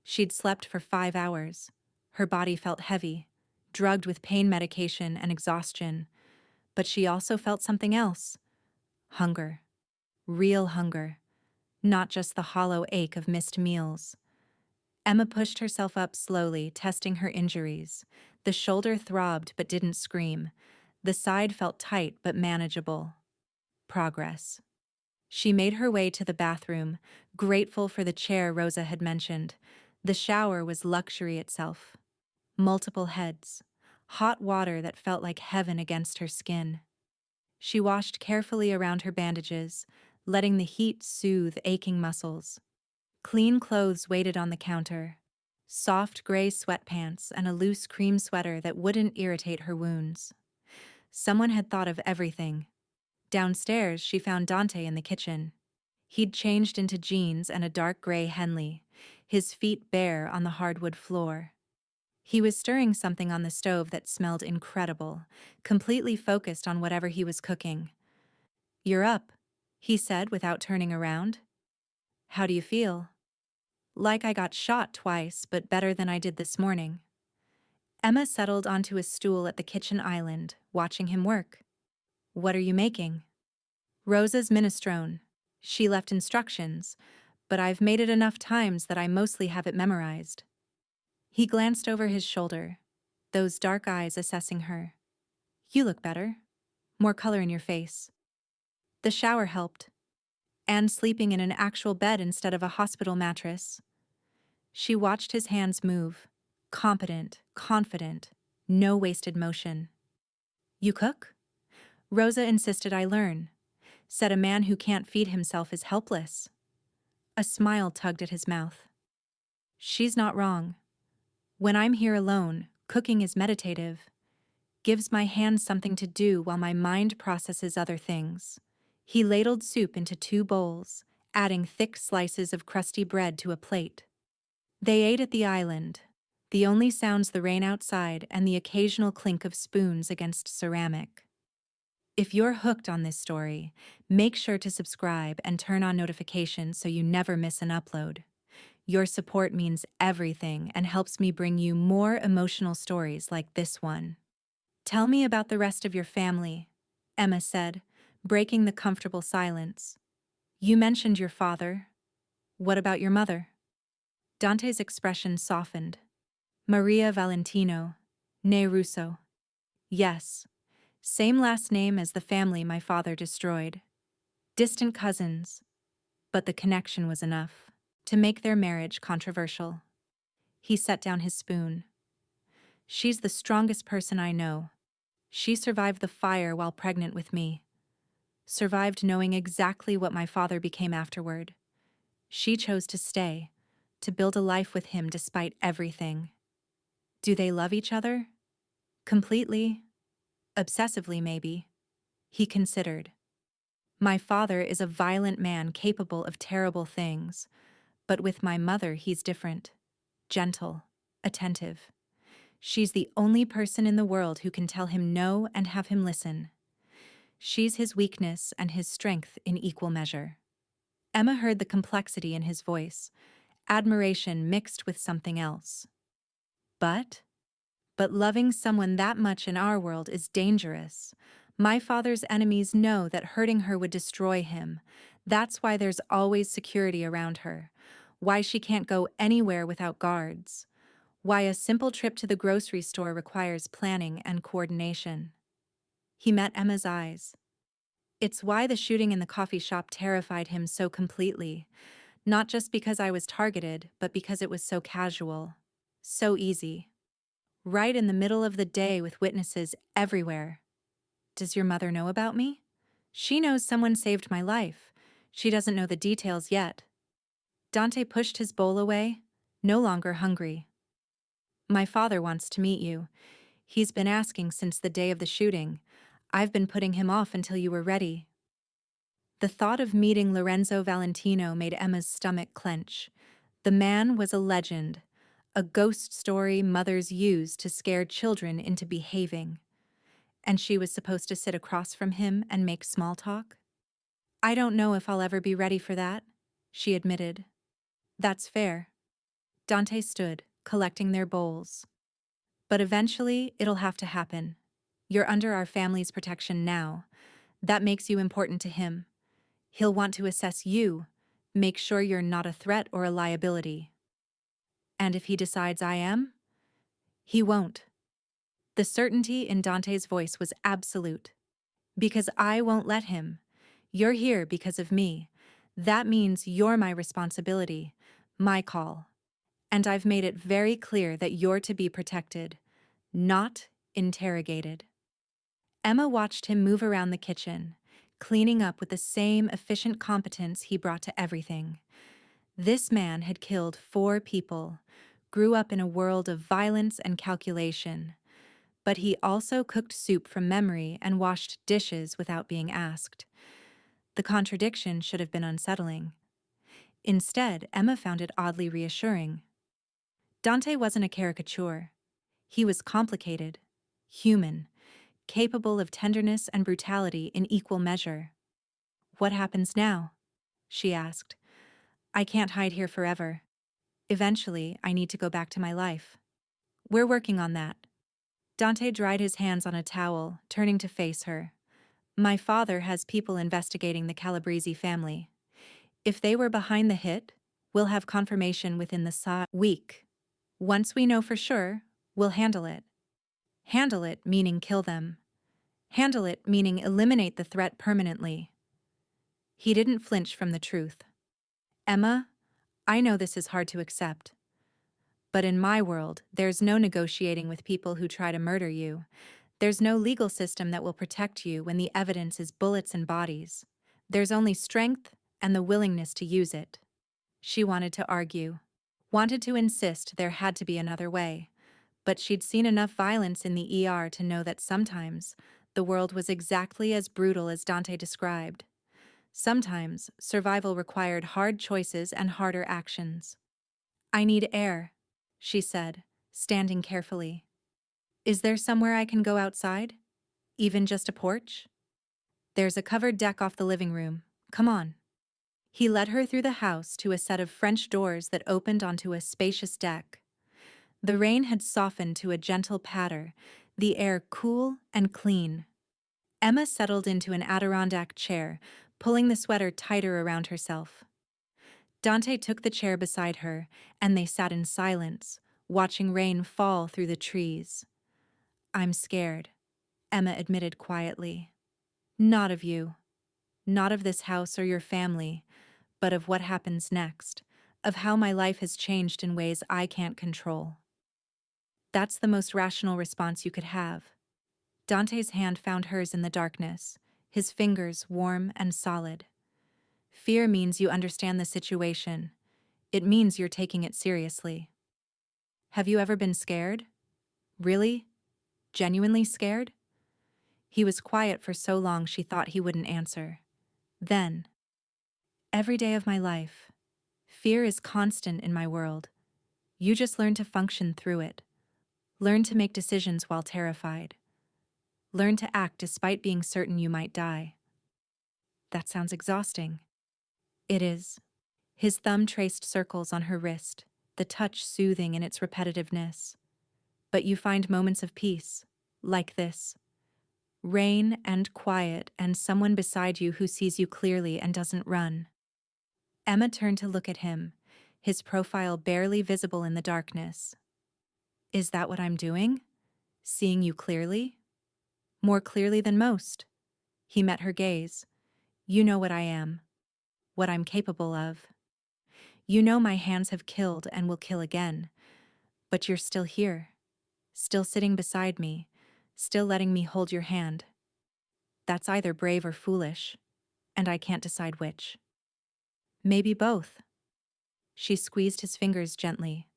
She'd slept for 5 hours. Her body felt heavy, drugged with pain medication and exhaustion. But she also felt something else. Hunger. Real hunger. Not just the hollow ache of missed meals. Emma pushed herself up slowly, testing her injuries. The shoulder throbbed but didn't scream. The side felt tight but manageable. Progress. She made her way to the bathroom, grateful for the chair Rosa had mentioned. The shower was luxury itself. Multiple heads. Hot water that felt like heaven against her skin. She washed carefully around her bandages, letting the heat soothe aching muscles. Clean clothes waited on the counter. Soft gray sweatpants and a loose cream sweater that wouldn't irritate her wounds. Someone had thought of everything. Downstairs, she found Dante in the kitchen. He'd changed into jeans and a dark gray Henley, his feet bare on the hardwood floor. He was stirring something on the stove that smelled incredible, completely focused on whatever he was cooking. "You're up," he said without turning around. "How do you feel?" "Like I got shot twice, but better than I did this morning." Emma settled onto a stool at the kitchen island, watching him work. "What are you making?" "Rosa's minestrone. She left instructions, but I've made it enough times that I mostly have it memorized." He glanced over his shoulder, those dark eyes assessing her. "You look better. More color in your face." The shower helped, and sleeping in an actual bed instead of a hospital mattress. She watched his hands move, competent, confident, no wasted motion. "You cook?" "Rosa insisted I learn. Said a man who can't feed himself is helpless." A smile tugged at his mouth. "She's not wrong. When I'm here alone, cooking is meditative. Gives my hands something to do while my mind processes other things." He ladled soup into 2 bowls, adding thick slices of crusty bread to a plate. They ate at the island, the only sounds the rain outside and the occasional clink of spoons against ceramic. If you're hooked on this story, make sure to subscribe and turn on notifications so you never miss an upload. Your support means everything and helps me bring you more emotional stories like this one. "Tell me about the rest of your family," Emma said, breaking the comfortable silence. "You mentioned your father. What about your mother?" Dante's expression softened. "Maria Valentino, née Russo. Yes, same last name as the family my father destroyed. Distant cousins, but the connection was enough to make their marriage controversial." He set down his spoon. "She's the strongest person I know. She survived the fire while pregnant with me. Survived knowing exactly what my father became afterward. She chose to stay, to build a life with him despite everything." "Do they love each other?" "Completely. Obsessively, maybe." He considered. "My father is a violent man capable of terrible things, but with my mother he's different. Gentle, attentive. She's the only person in the world who can tell him no and have him listen. She's his weakness and his strength in equal measure." Emma heard the complexity in his voice, admiration mixed with something else. But loving someone that much in our world is dangerous. My father's enemies know that hurting her would destroy him. That's why there's always security around her. Why she can't go anywhere without guards. Why a simple trip to the grocery store requires planning and coordination. He met Emma's eyes. "It's why the shooting in the coffee shop terrified him so completely. Not just because I was targeted, but because it was so casual. So easy. Right in the middle of the day with witnesses everywhere." "Does your mother know about me?" "She knows someone saved my life. She doesn't know the details yet." Dante pushed his bowl away, no longer hungry. "My father wants to meet you. He's been asking since the day of the shooting. I've been putting him off until you were ready." The thought of meeting Lorenzo Valentino made Emma's stomach clench. The man was a legend, a ghost story mothers used to scare children into behaving. And she was supposed to sit across from him and make small talk? "I don't know if I'll ever be ready for that," she admitted. "That's fair." Dante stood, collecting their bowls. "But eventually, it'll have to happen. You're under our family's protection now. That makes you important to him. He'll want to assess you, make sure you're not a threat or a liability." And if he decides I am, he won't. The certainty in Dante's voice was absolute. Because I won't let him. You're here because of me. That means you're my responsibility, my call. And I've made it very clear that you're to be protected, not interrogated. Emma watched him move around the kitchen, cleaning up with the same efficient competence he brought to everything. This man had killed 4 people, grew up in a world of violence and calculation. But he also cooked soup from memory and washed dishes without being asked. The contradiction should have been unsettling. Instead, Emma found it oddly reassuring. Dante wasn't a caricature. He was complicated, human, capable of tenderness and brutality in equal measure. "What happens now?" she asked. "I can't hide here forever. Eventually, I need to go back to my life." "We're working on that." Dante dried his hands on a towel, turning to face her. "My father has people investigating the Calabrese family. If they were behind the hit, we'll have confirmation within the week. Once we know for sure, we'll handle it." Handle it meaning kill them. Handle it meaning eliminate the threat permanently. He didn't flinch from the truth. "Emma, I know this is hard to accept. But in my world, there's no negotiating with people who try to murder you. There's no legal system that will protect you when the evidence is bullets and bodies. There's only strength and the willingness to use it." She wanted to argue, wanted to insist there had to be another way, but she'd seen enough violence in the ER to know that sometimes the world was exactly as brutal as Dante described. Sometimes survival required hard choices and harder actions. "I need air," she said, standing carefully. "Is there somewhere I can go outside? Even just a porch?" "There's a covered deck off the living room. Come on." He led her through the house to a set of French doors that opened onto a spacious deck. The rain had softened to a gentle patter, the air cool and clean. Emma settled into an Adirondack chair, pulling the sweater tighter around herself. Dante took the chair beside her, and they sat in silence, watching rain fall through the trees. "I'm scared," Emma admitted quietly. "Not of you. Not of this house or your family, but of what happens next, of how my life has changed in ways I can't control." That's the most rational response you could have. Dante's hand found hers in the darkness, his fingers warm and solid. Fear means you understand the situation. It means you're taking it seriously. "Have you ever been scared? Really? Genuinely scared?" He was quiet for so long she thought he wouldn't answer. Then, "Every day of my life. Fear is constant in my world. You just learn to function through it. Learn to make decisions while terrified. Learn to act despite being certain you might die." "That sounds exhausting." "It is." His thumb traced circles on her wrist, the touch soothing in its repetitiveness. "But you find moments of peace, like this. Rain and quiet and someone beside you who sees you clearly and doesn't run." Emma turned to look at him, his profile barely visible in the darkness. "Is that what I'm doing? Seeing you clearly?" "More clearly than most." He met her gaze. "You know what I am, what I'm capable of. You know my hands have killed and will kill again, but you're still here, still sitting beside me, still letting me hold your hand. That's either brave or foolish, and I can't decide which." "Maybe both." She squeezed his fingers gently.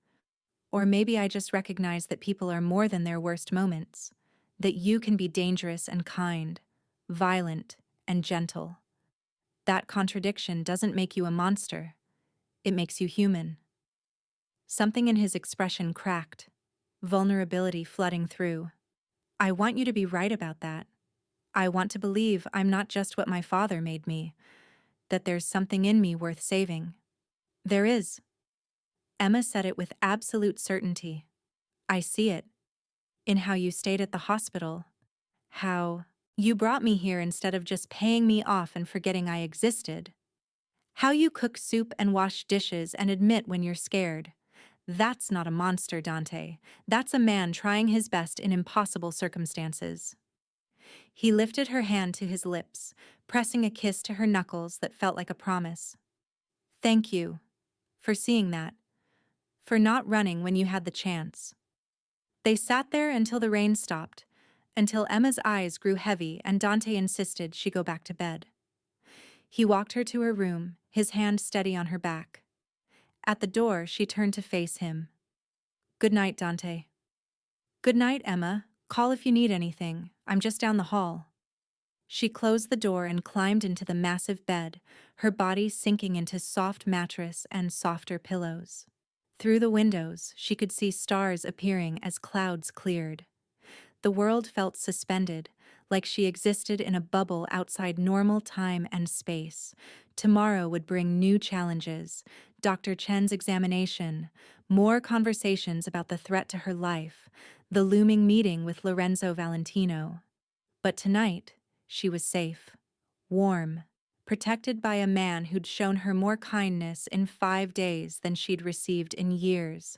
"Or maybe I just recognize that people are more than their worst moments, that you can be dangerous and kind, violent and gentle. That contradiction doesn't make you a monster. It makes you human." Something in his expression cracked, vulnerability flooding through. "I want you to be right about that. I want to believe I'm not just what my father made me, that there's something in me worth saving." "There is." Emma said it with absolute certainty. "I see it. In how you stayed at the hospital. How you brought me here instead of just paying me off and forgetting I existed. How you cook soup and wash dishes and admit when you're scared. That's not a monster, Dante. That's a man trying his best in impossible circumstances. He lifted her hand to his lips, pressing a kiss to her knuckles that felt like a promise. Thank you for seeing that, for not running when you had the chance. They sat there until the rain stopped, until Emma's eyes grew heavy and Dante insisted she go back to bed. He walked her to her room, his hand steady on her back. At the door, she turned to face him. Good night, Dante. Good night, Emma. Call if you need anything. I'm just down the hall. She closed the door and climbed into the massive bed, her body sinking into soft mattress and softer pillows. Through the windows, she could see stars appearing as clouds cleared. The world felt suspended, like she existed in a bubble outside normal time and space. Tomorrow would bring new challenges, Dr. Chen's examination, more conversations about the threat to her life, the looming meeting with Lorenzo Valentino. But tonight, she was safe, warm, protected by a man who'd shown her more kindness in 5 days than she'd received in years.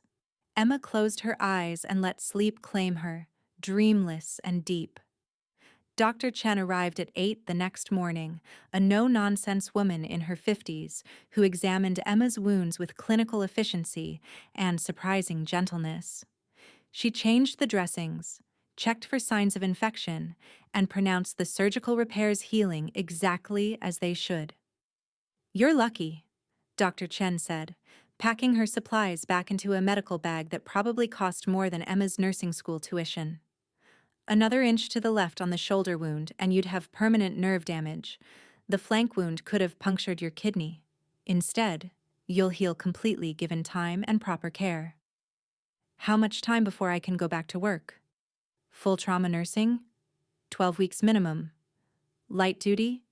Emma closed her eyes and let sleep claim her, dreamless and deep. Dr. Chen arrived at 8 the next morning, a no-nonsense woman in her 50s who examined Emma's wounds with clinical efficiency and surprising gentleness. She changed the dressings, checked for signs of infection, and pronounced the surgical repairs healing exactly as they should. You're lucky, Dr. Chen said, packing her supplies back into a medical bag that probably cost more than Emma's nursing school tuition. Another inch to the left on the shoulder wound and you'd have permanent nerve damage. The flank wound could have punctured your kidney. Instead, you'll heal completely given time and proper care. How much time before I can go back to work? Full trauma nursing? 12 weeks minimum. Light duty?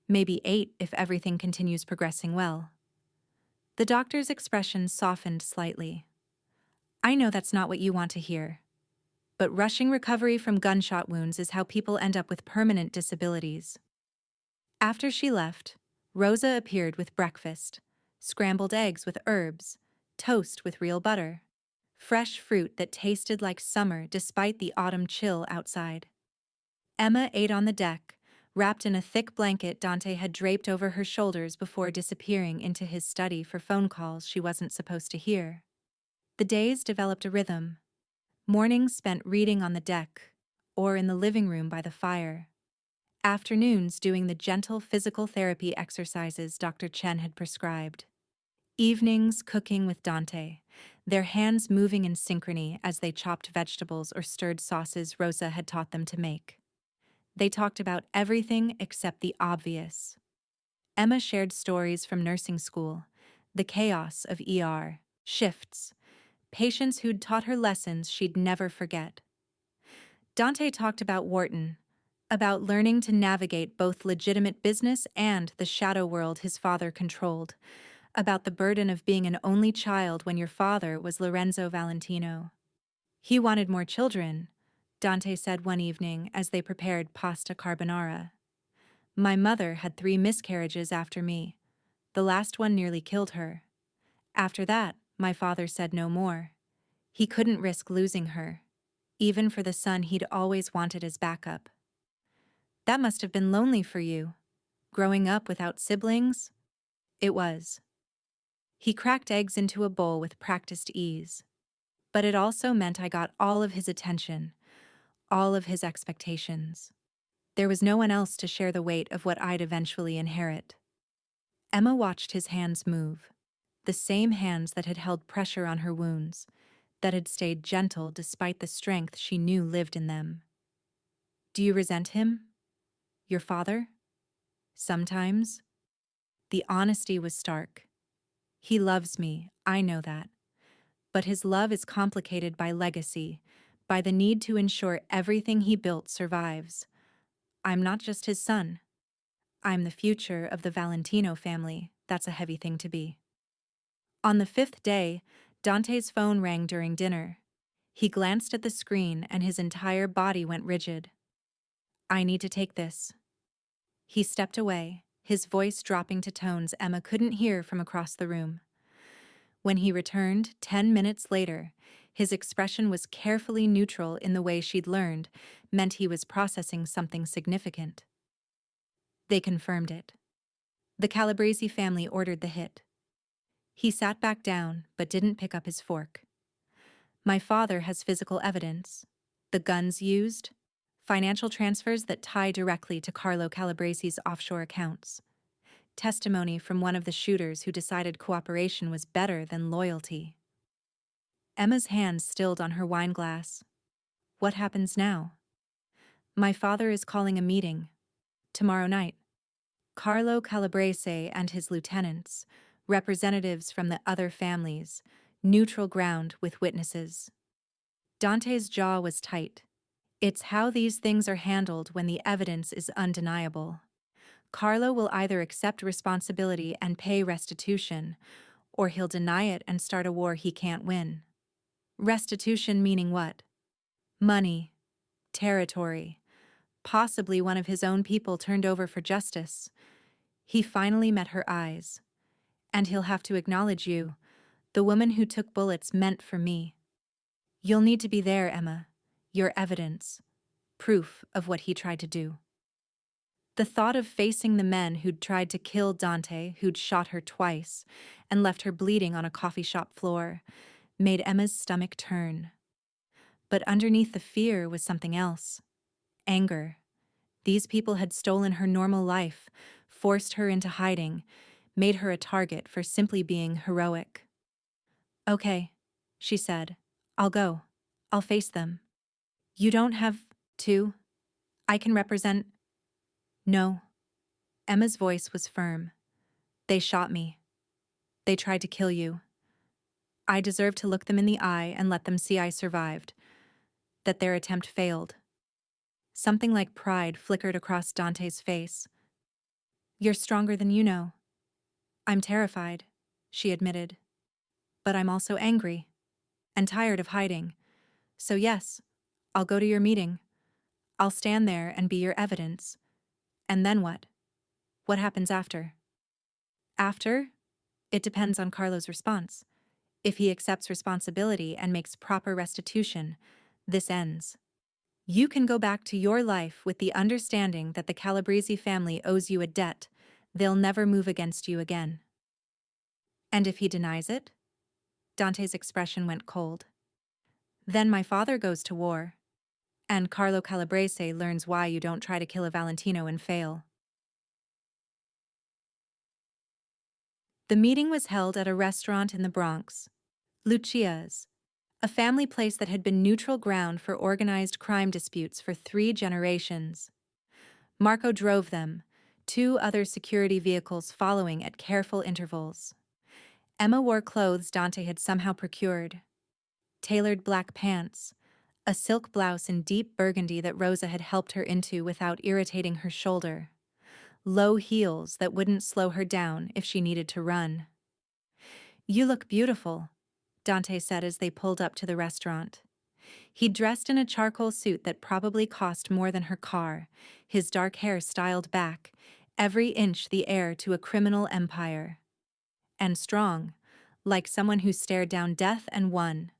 Maybe 8 if everything continues progressing well. The doctor's expression softened slightly. I know that's not what you want to hear. But rushing recovery from gunshot wounds is how people end up with permanent disabilities. After she left, Rosa appeared with breakfast, scrambled eggs with herbs, toast with real butter, fresh fruit that tasted like summer despite the autumn chill outside. Emma ate on the deck, wrapped in a thick blanket Dante had draped over her shoulders before disappearing into his study for phone calls she wasn't supposed to hear. The days developed a rhythm. Mornings spent reading on the deck, or in the living room by the fire. Afternoons doing the gentle physical therapy exercises Dr. Chen had prescribed. Evenings cooking with Dante, their hands moving in synchrony as they chopped vegetables or stirred sauces Rosa had taught them to make. They talked about everything except the obvious. Emma shared stories from nursing school, the chaos of ER, shifts, patients who'd taught her lessons she'd never forget. Dante talked about Wharton, about learning to navigate both legitimate business and the shadow world his father controlled, about the burden of being an only child when your father was Lorenzo Valentino. He wanted more children, Dante said one evening as they prepared pasta carbonara. My mother had 3 miscarriages after me. The last one nearly killed her. After that, my father said no more. He couldn't risk losing her, even for the son he'd always wanted as backup. That must have been lonely for you, growing up without siblings? It was. He cracked eggs into a bowl with practiced ease. But it also meant I got all of his attention, all of his expectations. There was no one else to share the weight of what I'd eventually inherit. Emma watched his hands move, the same hands that had held pressure on her wounds, that had stayed gentle despite the strength she knew lived in them. Do you resent him? Your father? Sometimes. The honesty was stark. He loves me, I know that. But his love is complicated by legacy, by the need to ensure everything he built survives. I'm not just his son. I'm the future of the Valentino family. That's a heavy thing to be. On the 5th day, Dante's phone rang during dinner. He glanced at the screen and his entire body went rigid. I need to take this. He stepped away, his voice dropping to tones Emma couldn't hear from across the room. When he returned 10 minutes later, his expression was carefully neutral in the way she'd learned, meant he was processing something significant. They confirmed it. The Calabrese family ordered the hit. He sat back down, but didn't pick up his fork. My father has physical evidence. The guns used, financial transfers that tie directly to Carlo Calabrese's offshore accounts. Testimony from one of the shooters who decided cooperation was better than loyalty. Emma's hand stilled on her wine glass. What happens now? My father is calling a meeting. Tomorrow night. Carlo Calabrese and his lieutenants, representatives from the other families, neutral ground with witnesses. Dante's jaw was tight. It's how these things are handled when the evidence is undeniable. Carlo will either accept responsibility and pay restitution, or he'll deny it and start a war he can't win. Restitution meaning what? Money, territory, possibly one of his own people turned over for justice. He finally met her eyes. And he'll have to acknowledge you, the woman who took bullets meant for me. You'll need to be there, Emma. Your evidence. Proof of what he tried to do. The thought of facing the men who'd tried to kill Dante, who'd shot her twice, and left her bleeding on a coffee shop floor, made Emma's stomach turn. But underneath the fear was something else. Anger. These people had stolen her normal life, forced her into hiding, made her a target for simply being heroic. Okay, she said. I'll go. I'll face them. You don't have to. I can represent. No. Emma's voice was firm. They shot me. They tried to kill you. I deserve to look them in the eye and let them see I survived. That their attempt failed. Something like pride flickered across Dante's face. You're stronger than you know. I'm terrified, she admitted. But I'm also angry. And tired of hiding. So yes, I'll go to your meeting. I'll stand there and be your evidence. And then what? What happens after? After? It depends on Carlo's response. If he accepts responsibility and makes proper restitution, this ends. You can go back to your life with the understanding that the Calabrese family owes you a debt. They'll never move against you again. And if he denies it? Dante's expression went cold. Then my father goes to war. And Carlo Calabrese learns why you don't try to kill a Valentino and fail. The meeting was held at a restaurant in the Bronx, Lucia's, a family place that had been neutral ground for organized crime disputes for 3 generations. Marco drove them, 2 other security vehicles following at careful intervals. Emma wore clothes Dante had somehow procured. Tailored black pants, a silk blouse in deep burgundy that Rosa had helped her into without irritating her shoulder. Low heels that wouldn't slow her down if she needed to run. You look beautiful, Dante said as they pulled up to the restaurant. He dressed in a charcoal suit that probably cost more than her car, his dark hair styled back, every inch the heir to a criminal empire. And strong, like someone who stared down death and won.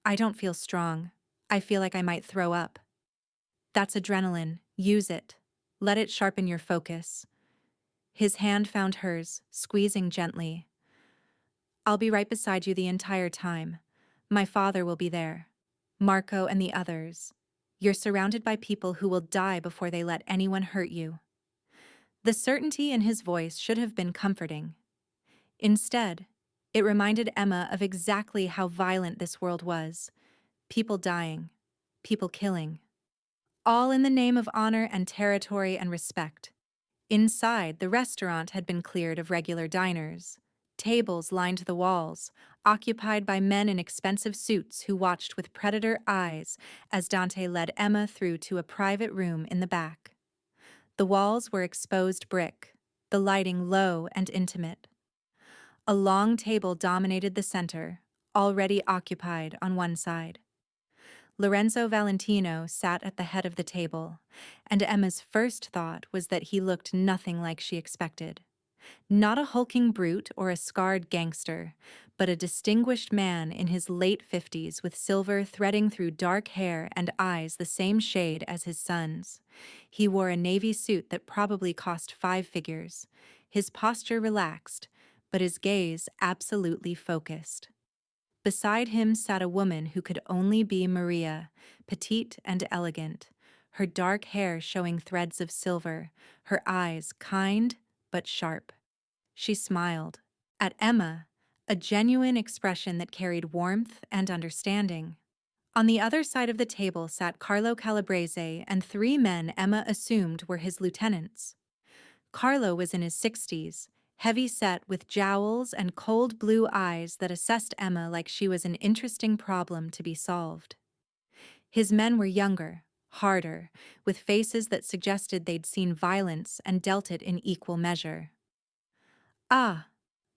I don't feel strong. I feel like I might throw up. That's adrenaline. Use it. Let it sharpen your focus. His hand found hers, squeezing gently. I'll be right beside you the entire time. My father will be there. Marco and the others. You're surrounded by people who will die before they let anyone hurt you. The certainty in his voice should have been comforting. Instead, it reminded Emma of exactly how violent this world was. People dying. People killing. All in the name of honor and territory and respect. Inside, the restaurant had been cleared of regular diners. Tables lined the walls, occupied by men in expensive suits who watched with predator eyes as Dante led Emma through to a private room in the back. The walls were exposed brick, the lighting low and intimate. A long table dominated the center, already occupied on one side. Lorenzo Valentino sat at the head of the table, and Emma's first thought was that he looked nothing like she expected. Not a hulking brute or a scarred gangster, but a distinguished man in his late 50s with silver threading through dark hair and eyes the same shade as his son's. He wore a navy suit that probably cost 5 figures, his posture relaxed, but his gaze absolutely focused. Beside him sat a woman who could only be Maria, petite and elegant, her dark hair showing threads of silver, her eyes kind but sharp. She smiled. At Emma, a genuine expression that carried warmth and understanding. On the other side of the table sat Carlo Calabrese and 3 men Emma assumed were his lieutenants. Carlo was in his 60s, heavy-set with jowls and cold blue eyes that assessed Emma like she was an interesting problem to be solved. His men were younger, harder, with faces that suggested they'd seen violence and dealt it in equal measure. "Ah,"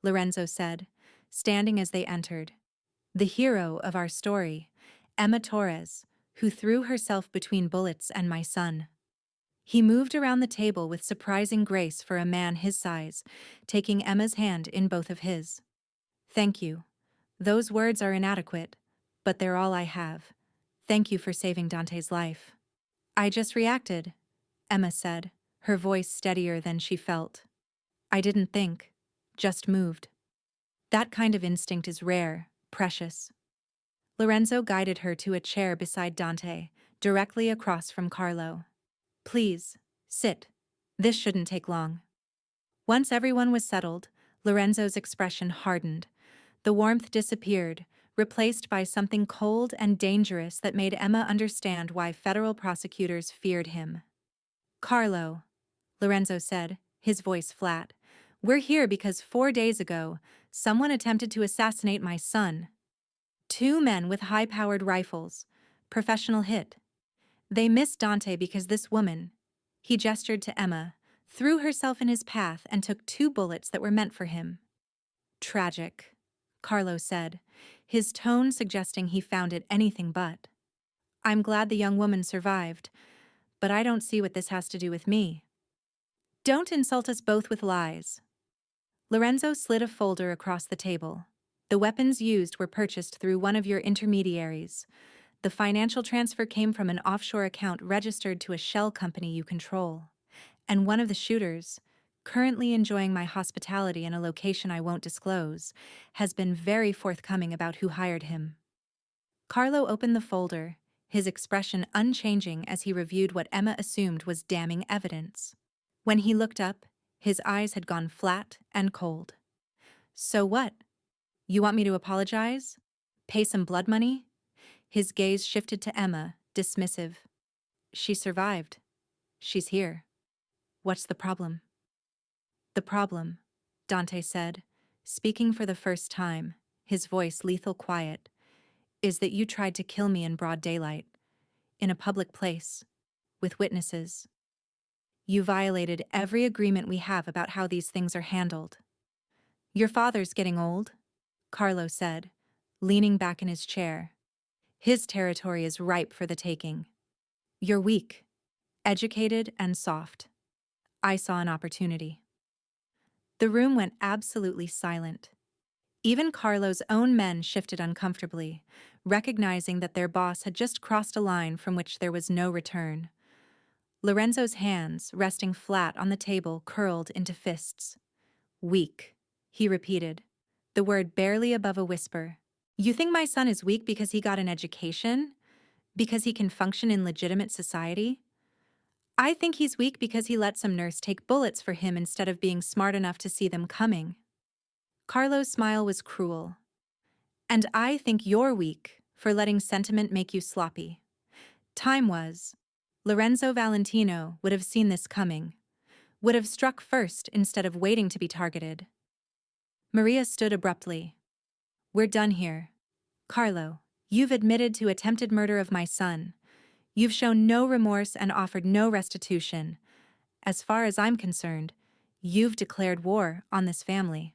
Lorenzo said, standing as they entered. "The hero of our story, Emma Torres, who threw herself between bullets and my son." He moved around the table with surprising grace for a man his size, taking Emma's hand in both of his. "Thank you. Those words are inadequate, but they're all I have. Thank you for saving Dante's life." "I just reacted," Emma said, her voice steadier than she felt. "I didn't think, just moved. That kind of instinct is rare, precious." Lorenzo guided her to a chair beside Dante, directly across from Carlo. "Please, sit. This shouldn't take long." Once everyone was settled, Lorenzo's expression hardened. The warmth disappeared, replaced by something cold and dangerous that made Emma understand why federal prosecutors feared him. "Carlo," Lorenzo said, his voice flat, "we're here because 4 days ago, someone attempted to assassinate my son. 2 men with high-powered rifles. Professional hit. They missed Dante because this woman," he gestured to Emma, "threw herself in his path and took 2 bullets that were meant for him." "Tragic," Carlo said, his tone suggesting he found it anything but. "I'm glad the young woman survived, but I don't see what this has to do with me." "Don't insult us both with lies." Lorenzo slid a folder across the table. "The weapons used were purchased through one of your intermediaries. The financial transfer came from an offshore account registered to a shell company you control. And one of the shooters, currently enjoying my hospitality in a location I won't disclose, has been very forthcoming about who hired him." Carlo opened the folder, his expression unchanging as he reviewed what Emma assumed was damning evidence. When he looked up, his eyes had gone flat and cold. "So what? You want me to apologize? Pay some blood money?" His gaze shifted to Emma, dismissive. "She survived. She's here. What's the problem?" "The problem," Dante said, speaking for the first time, his voice lethal quiet, "is that you tried to kill me in broad daylight, in a public place, with witnesses. You violated every agreement we have about how these things are handled." "Your father's getting old," Carlo said, leaning back in his chair. "His territory is ripe for the taking. You're weak, educated and soft. I saw an opportunity." The room went absolutely silent. Even Carlo's own men shifted uncomfortably, recognizing that their boss had just crossed a line from which there was no return. Lorenzo's hands, resting flat on the table, curled into fists. "Weak," he repeated, the word barely above a whisper. "You think my son is weak because he got an education? Because he can function in legitimate society? I think he's weak because he let some nurse take bullets for him instead of being smart enough to see them coming." Carlo's smile was cruel. "And I think you're weak for letting sentiment make you sloppy. Time was. Lorenzo Valentino would have seen this coming, would have struck first instead of waiting to be targeted." Maria stood abruptly. "We're done here. Carlo, you've admitted to attempted murder of my son. You've shown no remorse and offered no restitution. As far as I'm concerned, you've declared war on this family."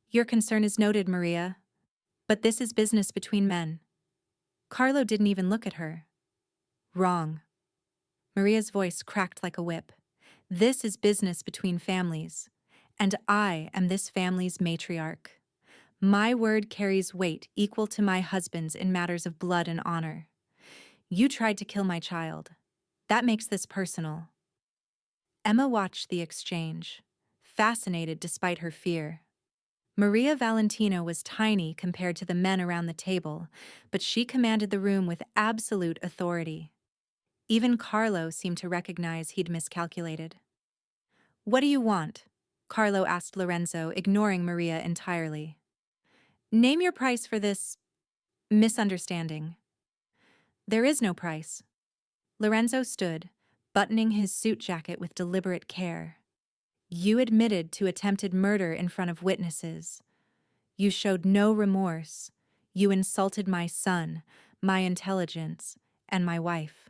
"Your concern is noted, Maria. But this is business between men." Carlo didn't even look at her. "Wrong." Maria's voice cracked like a whip. "This is business between families, and I am this family's matriarch. My word carries weight equal to my husband's in matters of blood and honor. You tried to kill my child. That makes this personal. Emma watched the exchange, fascinated despite her fear. Maria Valentina was tiny compared to the men around the table, but she commanded the room with absolute authority. Even Carlo seemed to recognize he'd miscalculated. "What do you want?" Carlo asked Lorenzo, ignoring Maria entirely. "Name your price for this misunderstanding." "There is no price." Lorenzo stood, buttoning his suit jacket with deliberate care. "You admitted to attempted murder in front of witnesses. You showed no remorse. You insulted my son, my intelligence, and my wife.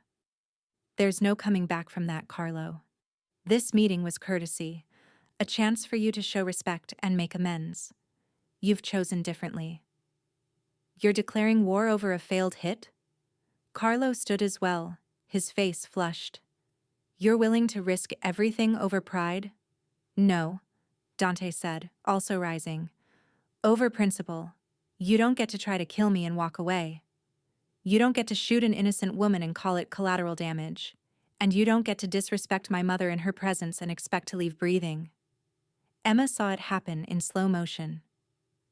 There's no coming back from that, Carlo. This meeting was courtesy, a chance for you to show respect and make amends. You've chosen differently. You're declaring war over a failed hit?" Carlo stood as well, his face flushed. "You're willing to risk everything over pride?" "No," Dante said, also rising. "Over principle. You don't get to try to kill me and walk away. You don't get to shoot an innocent woman and call it collateral damage. And you don't get to disrespect my mother in her presence and expect to leave breathing." Emma saw it happen in slow motion.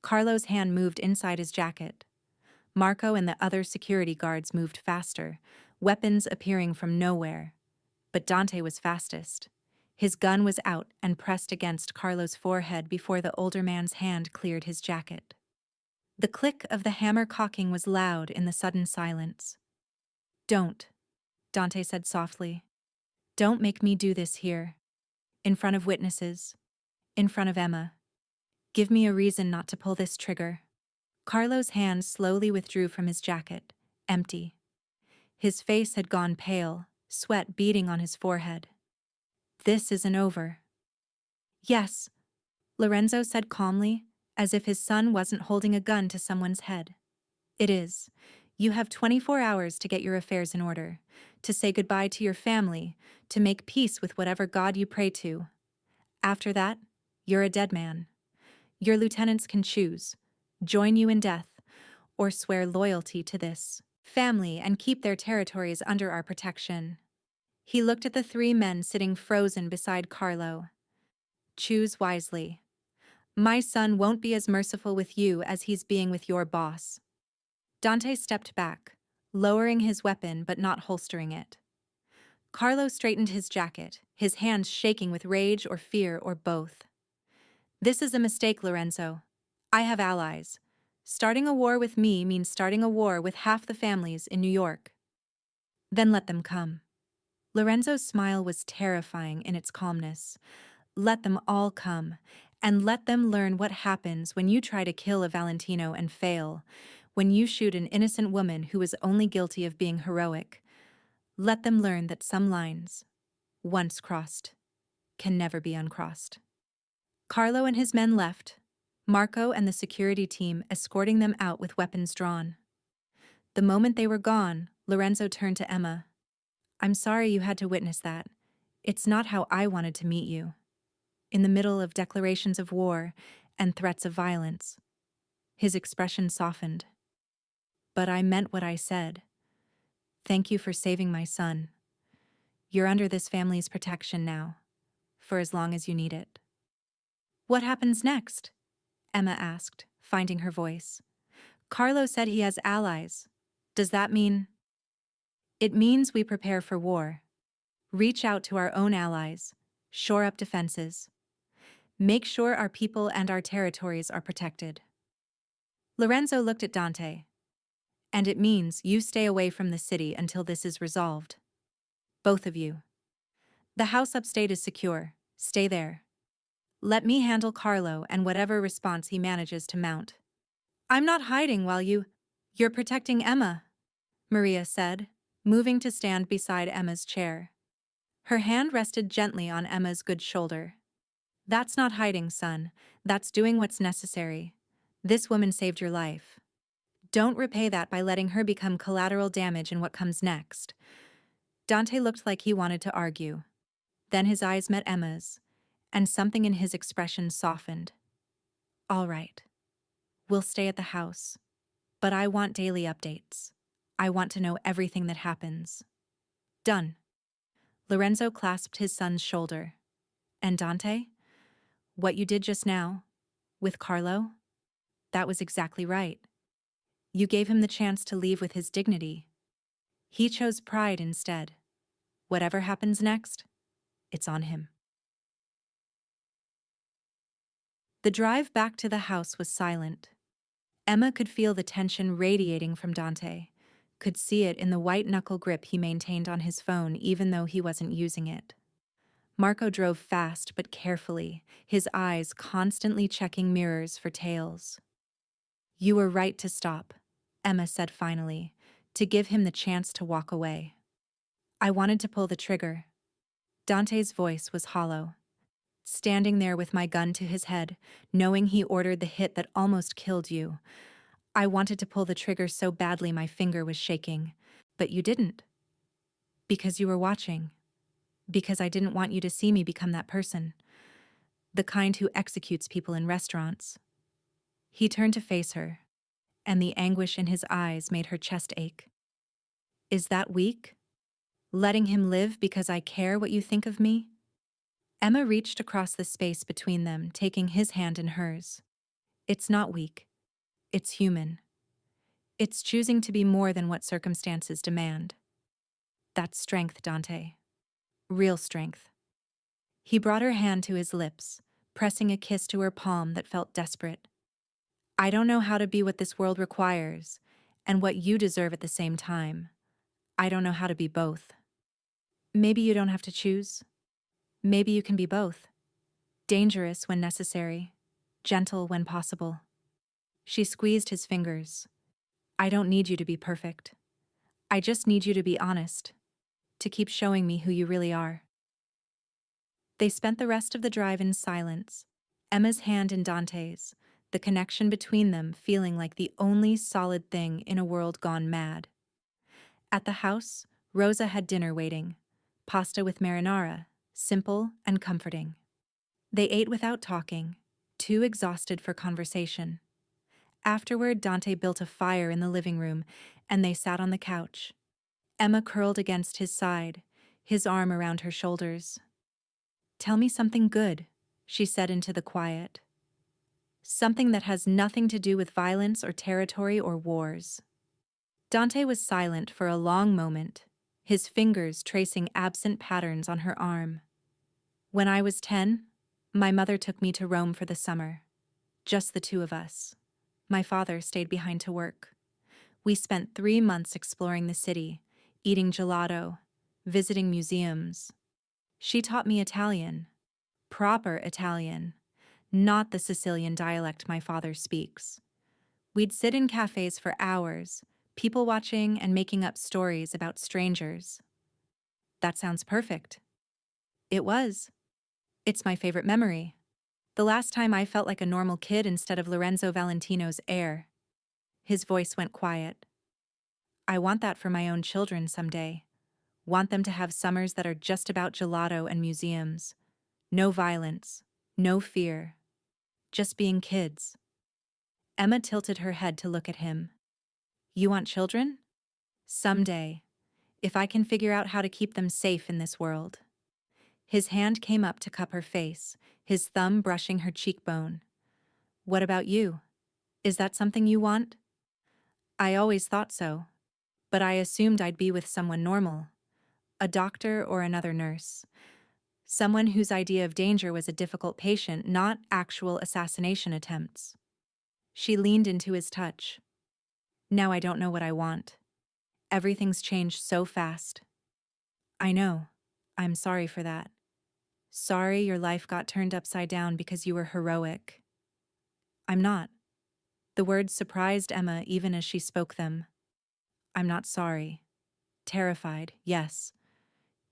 Carlo's hand moved inside his jacket. Marco and the other security guards moved faster, weapons appearing from nowhere. But Dante was fastest. His gun was out and pressed against Carlo's forehead before the older man's hand cleared his jacket. The click of the hammer cocking was loud in the sudden silence. "Don't," Dante said softly. "Don't make me do this here. In front of witnesses. In front of Emma. Give me a reason not to pull this trigger." Carlo's hand slowly withdrew from his jacket, empty. His face had gone pale, sweat beading on his forehead. "This isn't over." "Yes," Lorenzo said calmly, as if his son wasn't holding a gun to someone's head. "It is. You have 24 hours to get your affairs in order, to say goodbye to your family, to make peace with whatever god you pray to. After that, you're a dead man. Your lieutenants can choose, join you in death, or swear loyalty to this family and keep their territories under our protection." He looked at the three men sitting frozen beside Carlo. "Choose wisely. My son won't be as merciful with you as he's being with your boss." Dante stepped back, lowering his weapon but not holstering it. Carlo straightened his jacket, his hands shaking with rage or fear or both. "This is a mistake, Lorenzo. I have allies. Starting a war with me means starting a war with half the families in New York." "Then let them come." Lorenzo's smile was terrifying in its calmness. "Let them all come, and let them learn what happens when you try to kill a Valentino and fail, when you shoot an innocent woman who was only guilty of being heroic. Let them learn that some lines, once crossed, can never be uncrossed." Carlo and his men left, Marco and the security team escorting them out with weapons drawn. The moment they were gone, Lorenzo turned to Emma. "I'm sorry you had to witness that. It's not how I wanted to meet you. In the middle of declarations of war and threats of violence." His expression softened. "But I meant what I said. Thank you for saving my son. You're under this family's protection now, for as long as you need it." "What happens next?" Emma asked, finding her voice. "Carlo said he has allies. Does that mean—" "It means we prepare for war. Reach out to our own allies, shore up defenses. Make sure our people and our territories are protected." Lorenzo looked at Dante. "And it means you stay away from the city until this is resolved. Both of you. The house upstate is secure. Stay there. Let me handle Carlo and whatever response he manages to mount." "I'm not hiding while you're protecting Emma," Maria said, moving to stand beside Emma's chair. Her hand rested gently on Emma's good shoulder. "That's not hiding, son. That's doing what's necessary. This woman saved your life. Don't repay that by letting her become collateral damage in what comes next." Dante looked like he wanted to argue. Then his eyes met Emma's, and something in his expression softened. "All right. We'll stay at the house, but I want daily updates. I want to know everything that happens. Done. Lorenzo clasped his son's shoulder. And Dante? What you did just now, with Carlo? That was exactly right. You gave him the chance to leave with his dignity. He chose pride instead. Whatever happens next, it's on him. The drive back to the house was silent. Emma could feel the tension radiating from Dante, could see it in the white-knuckle grip he maintained on his phone even though he wasn't using it. Marco drove fast but carefully, his eyes constantly checking mirrors for tails. You were right to stop, Emma said finally, to give him the chance to walk away. I wanted to pull the trigger. Dante's voice was hollow. Standing there with my gun to his head, knowing he ordered the hit that almost killed you. I wanted to pull the trigger so badly my finger was shaking. But you didn't. Because you were watching. Because I didn't want you to see me become that person. The kind who executes people in restaurants. He turned to face her, and the anguish in his eyes made her chest ache. Is that weak? Letting him live because I care what you think of me? Emma reached across the space between them, taking his hand in hers. It's not weak. It's human. It's choosing to be more than what circumstances demand. That's strength, Dante. Real strength. He brought her hand to his lips, pressing a kiss to her palm that felt desperate. I don't know how to be what this world requires, and what you deserve at the same time. I don't know how to be both. Maybe you don't have to choose. Maybe you can be both. Dangerous when necessary, gentle when possible. She squeezed his fingers. I don't need you to be perfect. I just need you to be honest, to keep showing me who you really are. They spent the rest of the drive in silence, Emma's hand in Dante's, the connection between them feeling like the only solid thing in a world gone mad. At the house, Rosa had dinner waiting, pasta with marinara, simple and comforting. They ate without talking, too exhausted for conversation. Afterward, Dante built a fire in the living room, and they sat on the couch. Emma curled against his side, his arm around her shoulders. Tell me something good, she said into the quiet. Something that has nothing to do with violence or territory or wars. Dante was silent for a long moment, his fingers tracing absent patterns on her arm. When I was 10, my mother took me to Rome for the summer. Just the two of us. My father stayed behind to work. We spent 3 months exploring the city, eating gelato, visiting museums. She taught me Italian. Proper Italian. Not the Sicilian dialect my father speaks. We'd sit in cafes for hours, people watching and making up stories about strangers. That sounds perfect. It was. It's my favorite memory. The last time I felt like a normal kid instead of Lorenzo Valentino's heir. His voice went quiet. I want that for my own children someday. Want them to have summers that are just about gelato and museums. No violence, no fear. Just being kids. Emma tilted her head to look at him. You want children? Someday. If I can figure out how to keep them safe in this world. His hand came up to cup her face, his thumb brushing her cheekbone. What about you? Is that something you want? I always thought so, but I assumed I'd be with someone normal. A doctor or another nurse. Someone whose idea of danger was a difficult patient, not actual assassination attempts. She leaned into his touch. Now I don't know what I want. Everything's changed so fast. I know. I'm sorry for that. Sorry your life got turned upside down because you were heroic. I'm not. The words surprised Emma even as she spoke them. I'm not sorry. Terrified, yes.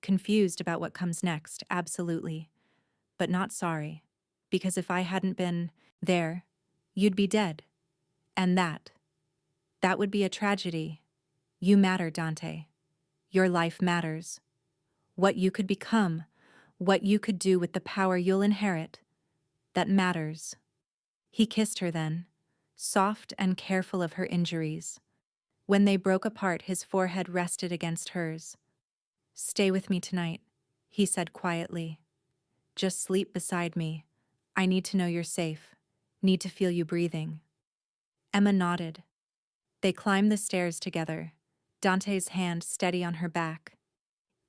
Confused about what comes next, absolutely. But not sorry. Because if I hadn't been there, you'd be dead. And that would be a tragedy. You matter, Dante. Your life matters. What you could become, what you could do with the power you'll inherit, that matters. He kissed her then, soft and careful of her injuries. When they broke apart, his forehead rested against hers. "Stay with me tonight," he said quietly. "Just sleep beside me. I need to know you're safe. Need to feel you breathing." Emma nodded. They climbed the stairs together, Dante's hand steady on her back.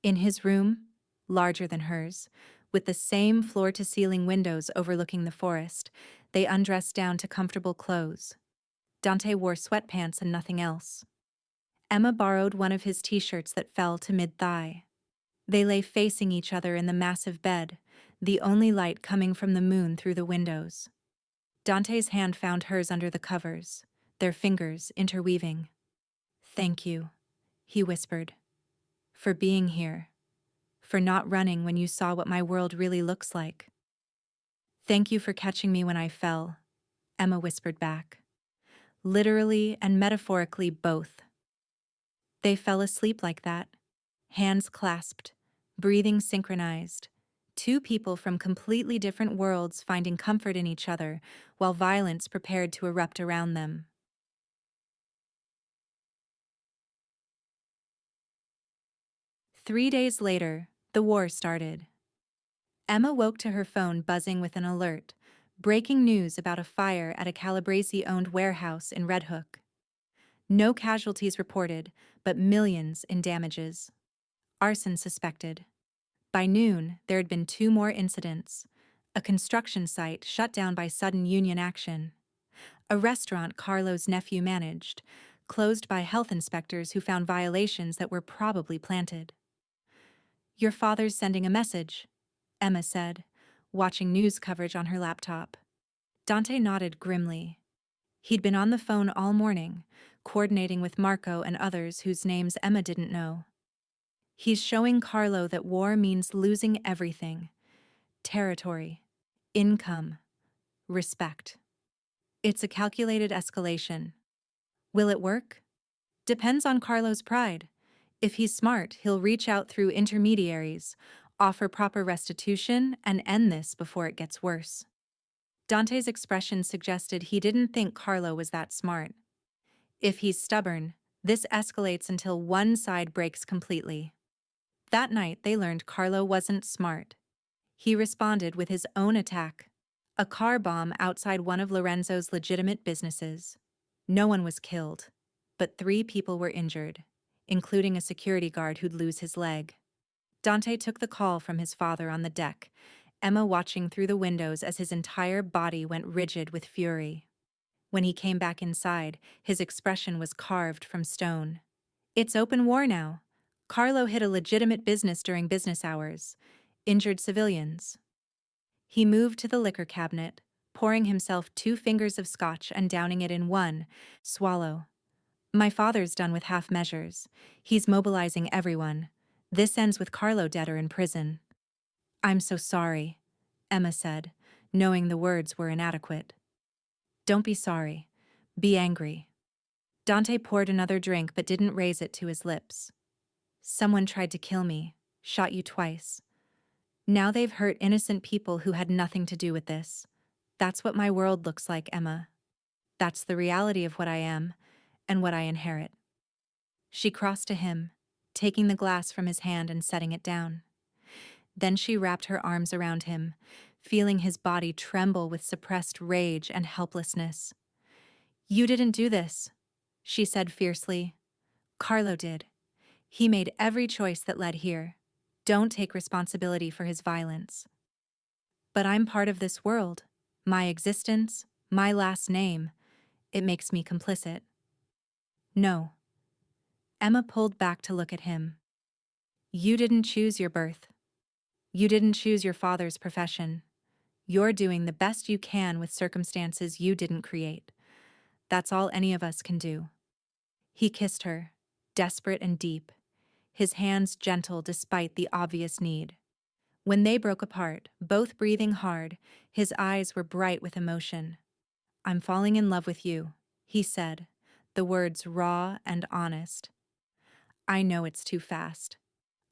In his room, larger than hers, with the same floor-to-ceiling windows overlooking the forest, they undressed down to comfortable clothes. Dante wore sweatpants and nothing else. Emma borrowed one of his t-shirts that fell to mid-thigh. They lay facing each other in the massive bed, the only light coming from the moon through the windows. Dante's hand found hers under the covers, their fingers interweaving. "Thank you," he whispered, "for being here, for not running when you saw what my world really looks like." "Thank you for catching me when I fell," Emma whispered back. "Literally and metaphorically both." They fell asleep like that, hands clasped, breathing synchronized, two people from completely different worlds finding comfort in each other while violence prepared to erupt around them. 3 days later, the war started. Emma woke to her phone buzzing with an alert, breaking news about a fire at a Calabrese-owned warehouse in Red Hook. No casualties reported, but millions in damages. Arson suspected. By noon, there had been 2 more incidents. A construction site shut down by sudden union action. A restaurant Carlo's nephew managed, closed by health inspectors who found violations that were probably planted. "Your father's sending a message," Emma said, watching news coverage on her laptop. Dante nodded grimly. He'd been on the phone all morning, coordinating with Marco and others whose names Emma didn't know. "He's showing Carlo that war means losing everything: territory, income, respect. It's a calculated escalation. Will it work? Depends on Carlo's pride. If he's smart, he'll reach out through intermediaries, offer proper restitution, and end this before it gets worse." Dante's expression suggested he didn't think Carlo was that smart. If he's stubborn, this escalates until one side breaks completely. That night, they learned Carlo wasn't smart. He responded with his own attack: a car bomb outside one of Lorenzo's legitimate businesses. No one was killed, but 3 people were injured, including a security guard who'd lose his leg. Dante took the call from his father on the deck, Emma watching through the windows as his entire body went rigid with fury. When he came back inside, his expression was carved from stone. "It's open war now. Carlo hit a legitimate business during business hours. Injured civilians." He moved to the liquor cabinet, pouring himself 2 fingers of scotch and downing it in one swallow. "My father's done with half measures. He's mobilizing everyone. This ends with Carlo dead or in prison." "I'm so sorry," Emma said, knowing the words were inadequate. "Don't be sorry. Be angry." Dante poured another drink but didn't raise it to his lips. "Someone tried to kill me, shot you twice. Now they've hurt innocent people who had nothing to do with this. That's what my world looks like, Emma. That's the reality of what I am and what I inherit." She crossed to him, taking the glass from his hand and setting it down. Then she wrapped her arms around him, feeling his body tremble with suppressed rage and helplessness. "You didn't do this," she said fiercely. "Carlo did. He made every choice that led here. Don't take responsibility for his violence." "But I'm part of this world. My existence, my last name. It makes me complicit." "No." Emma pulled back to look at him. "You didn't choose your birth. You didn't choose your father's profession. You're doing the best you can with circumstances you didn't create. That's all any of us can do." He kissed her, desperate and deep, his hands gentle despite the obvious need. When they broke apart, both breathing hard, his eyes were bright with emotion. "I'm falling in love with you," he said, the words raw and honest. "I know it's too fast.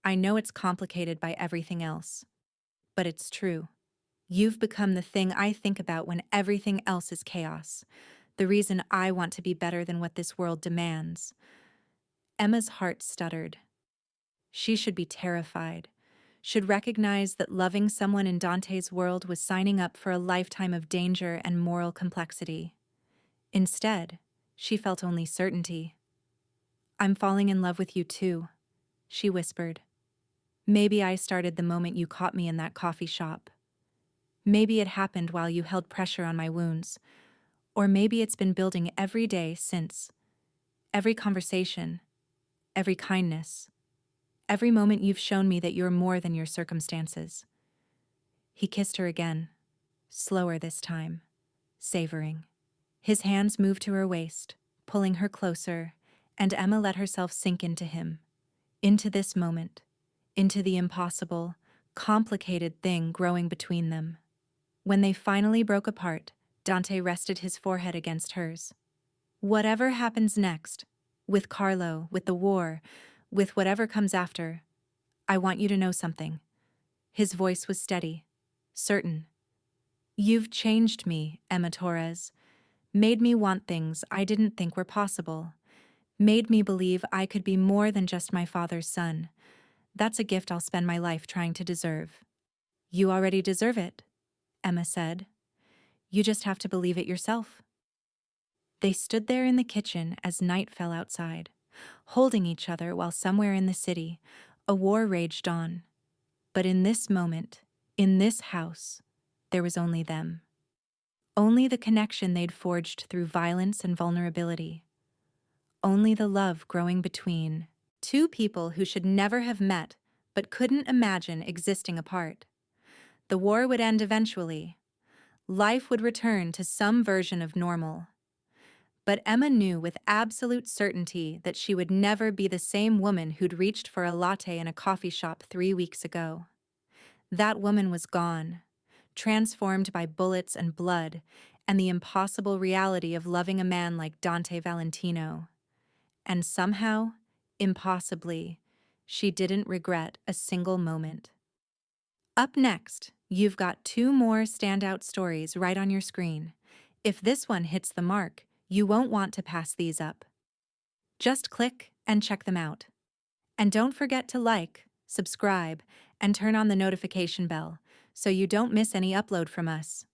I know it's complicated by everything else. But it's true. You've become the thing I think about when everything else is chaos. the reason I want to be better than what this world demands. Emma's heart stuttered. She should be terrified, should recognize that loving someone in Dante's world was signing up for a lifetime of danger and moral complexity. Instead, she felt only certainty. "I'm falling in love with you too," she whispered. "Maybe I started the moment you caught me in that coffee shop. Maybe it happened while you held pressure on my wounds. Or maybe it's been building every day since. Every conversation, every kindness, every moment you've shown me that you're more than your circumstances." He kissed her again, slower this time, savoring. His hands moved to her waist, pulling her closer, and Emma let herself sink into him, into this moment, into the impossible, complicated thing growing between them. When they finally broke apart, Dante rested his forehead against hers. "Whatever happens next, with Carlo, with the war, with whatever comes after, I want you to know something." His voice was steady, certain. "You've changed me, Emma Torres. Made me want things I didn't think were possible. Made me believe I could be more than just my father's son. That's a gift I'll spend my life trying to deserve." "You already deserve it," Emma said. "You just have to believe it yourself." They stood there in the kitchen as night fell outside, holding each other while somewhere in the city, a war raged on. But in this moment, in this house, there was only them. Only the connection they'd forged through violence and vulnerability. Only the love growing between two people who should never have met but couldn't imagine existing apart. The war would end eventually. Life would return to some version of normal. But Emma knew with absolute certainty that she would never be the same woman who'd reached for a latte in a coffee shop 3 weeks ago. That woman was gone, transformed by bullets and blood, and the impossible reality of loving a man like Dante Valentino. And somehow, impossibly, she didn't regret a single moment. Up next, you've got 2 more standout stories right on your screen. If this one hits the mark, you won't want to pass these up. Just click and check them out. And don't forget to like, subscribe, and turn on the notification bell so you don't miss any upload from us.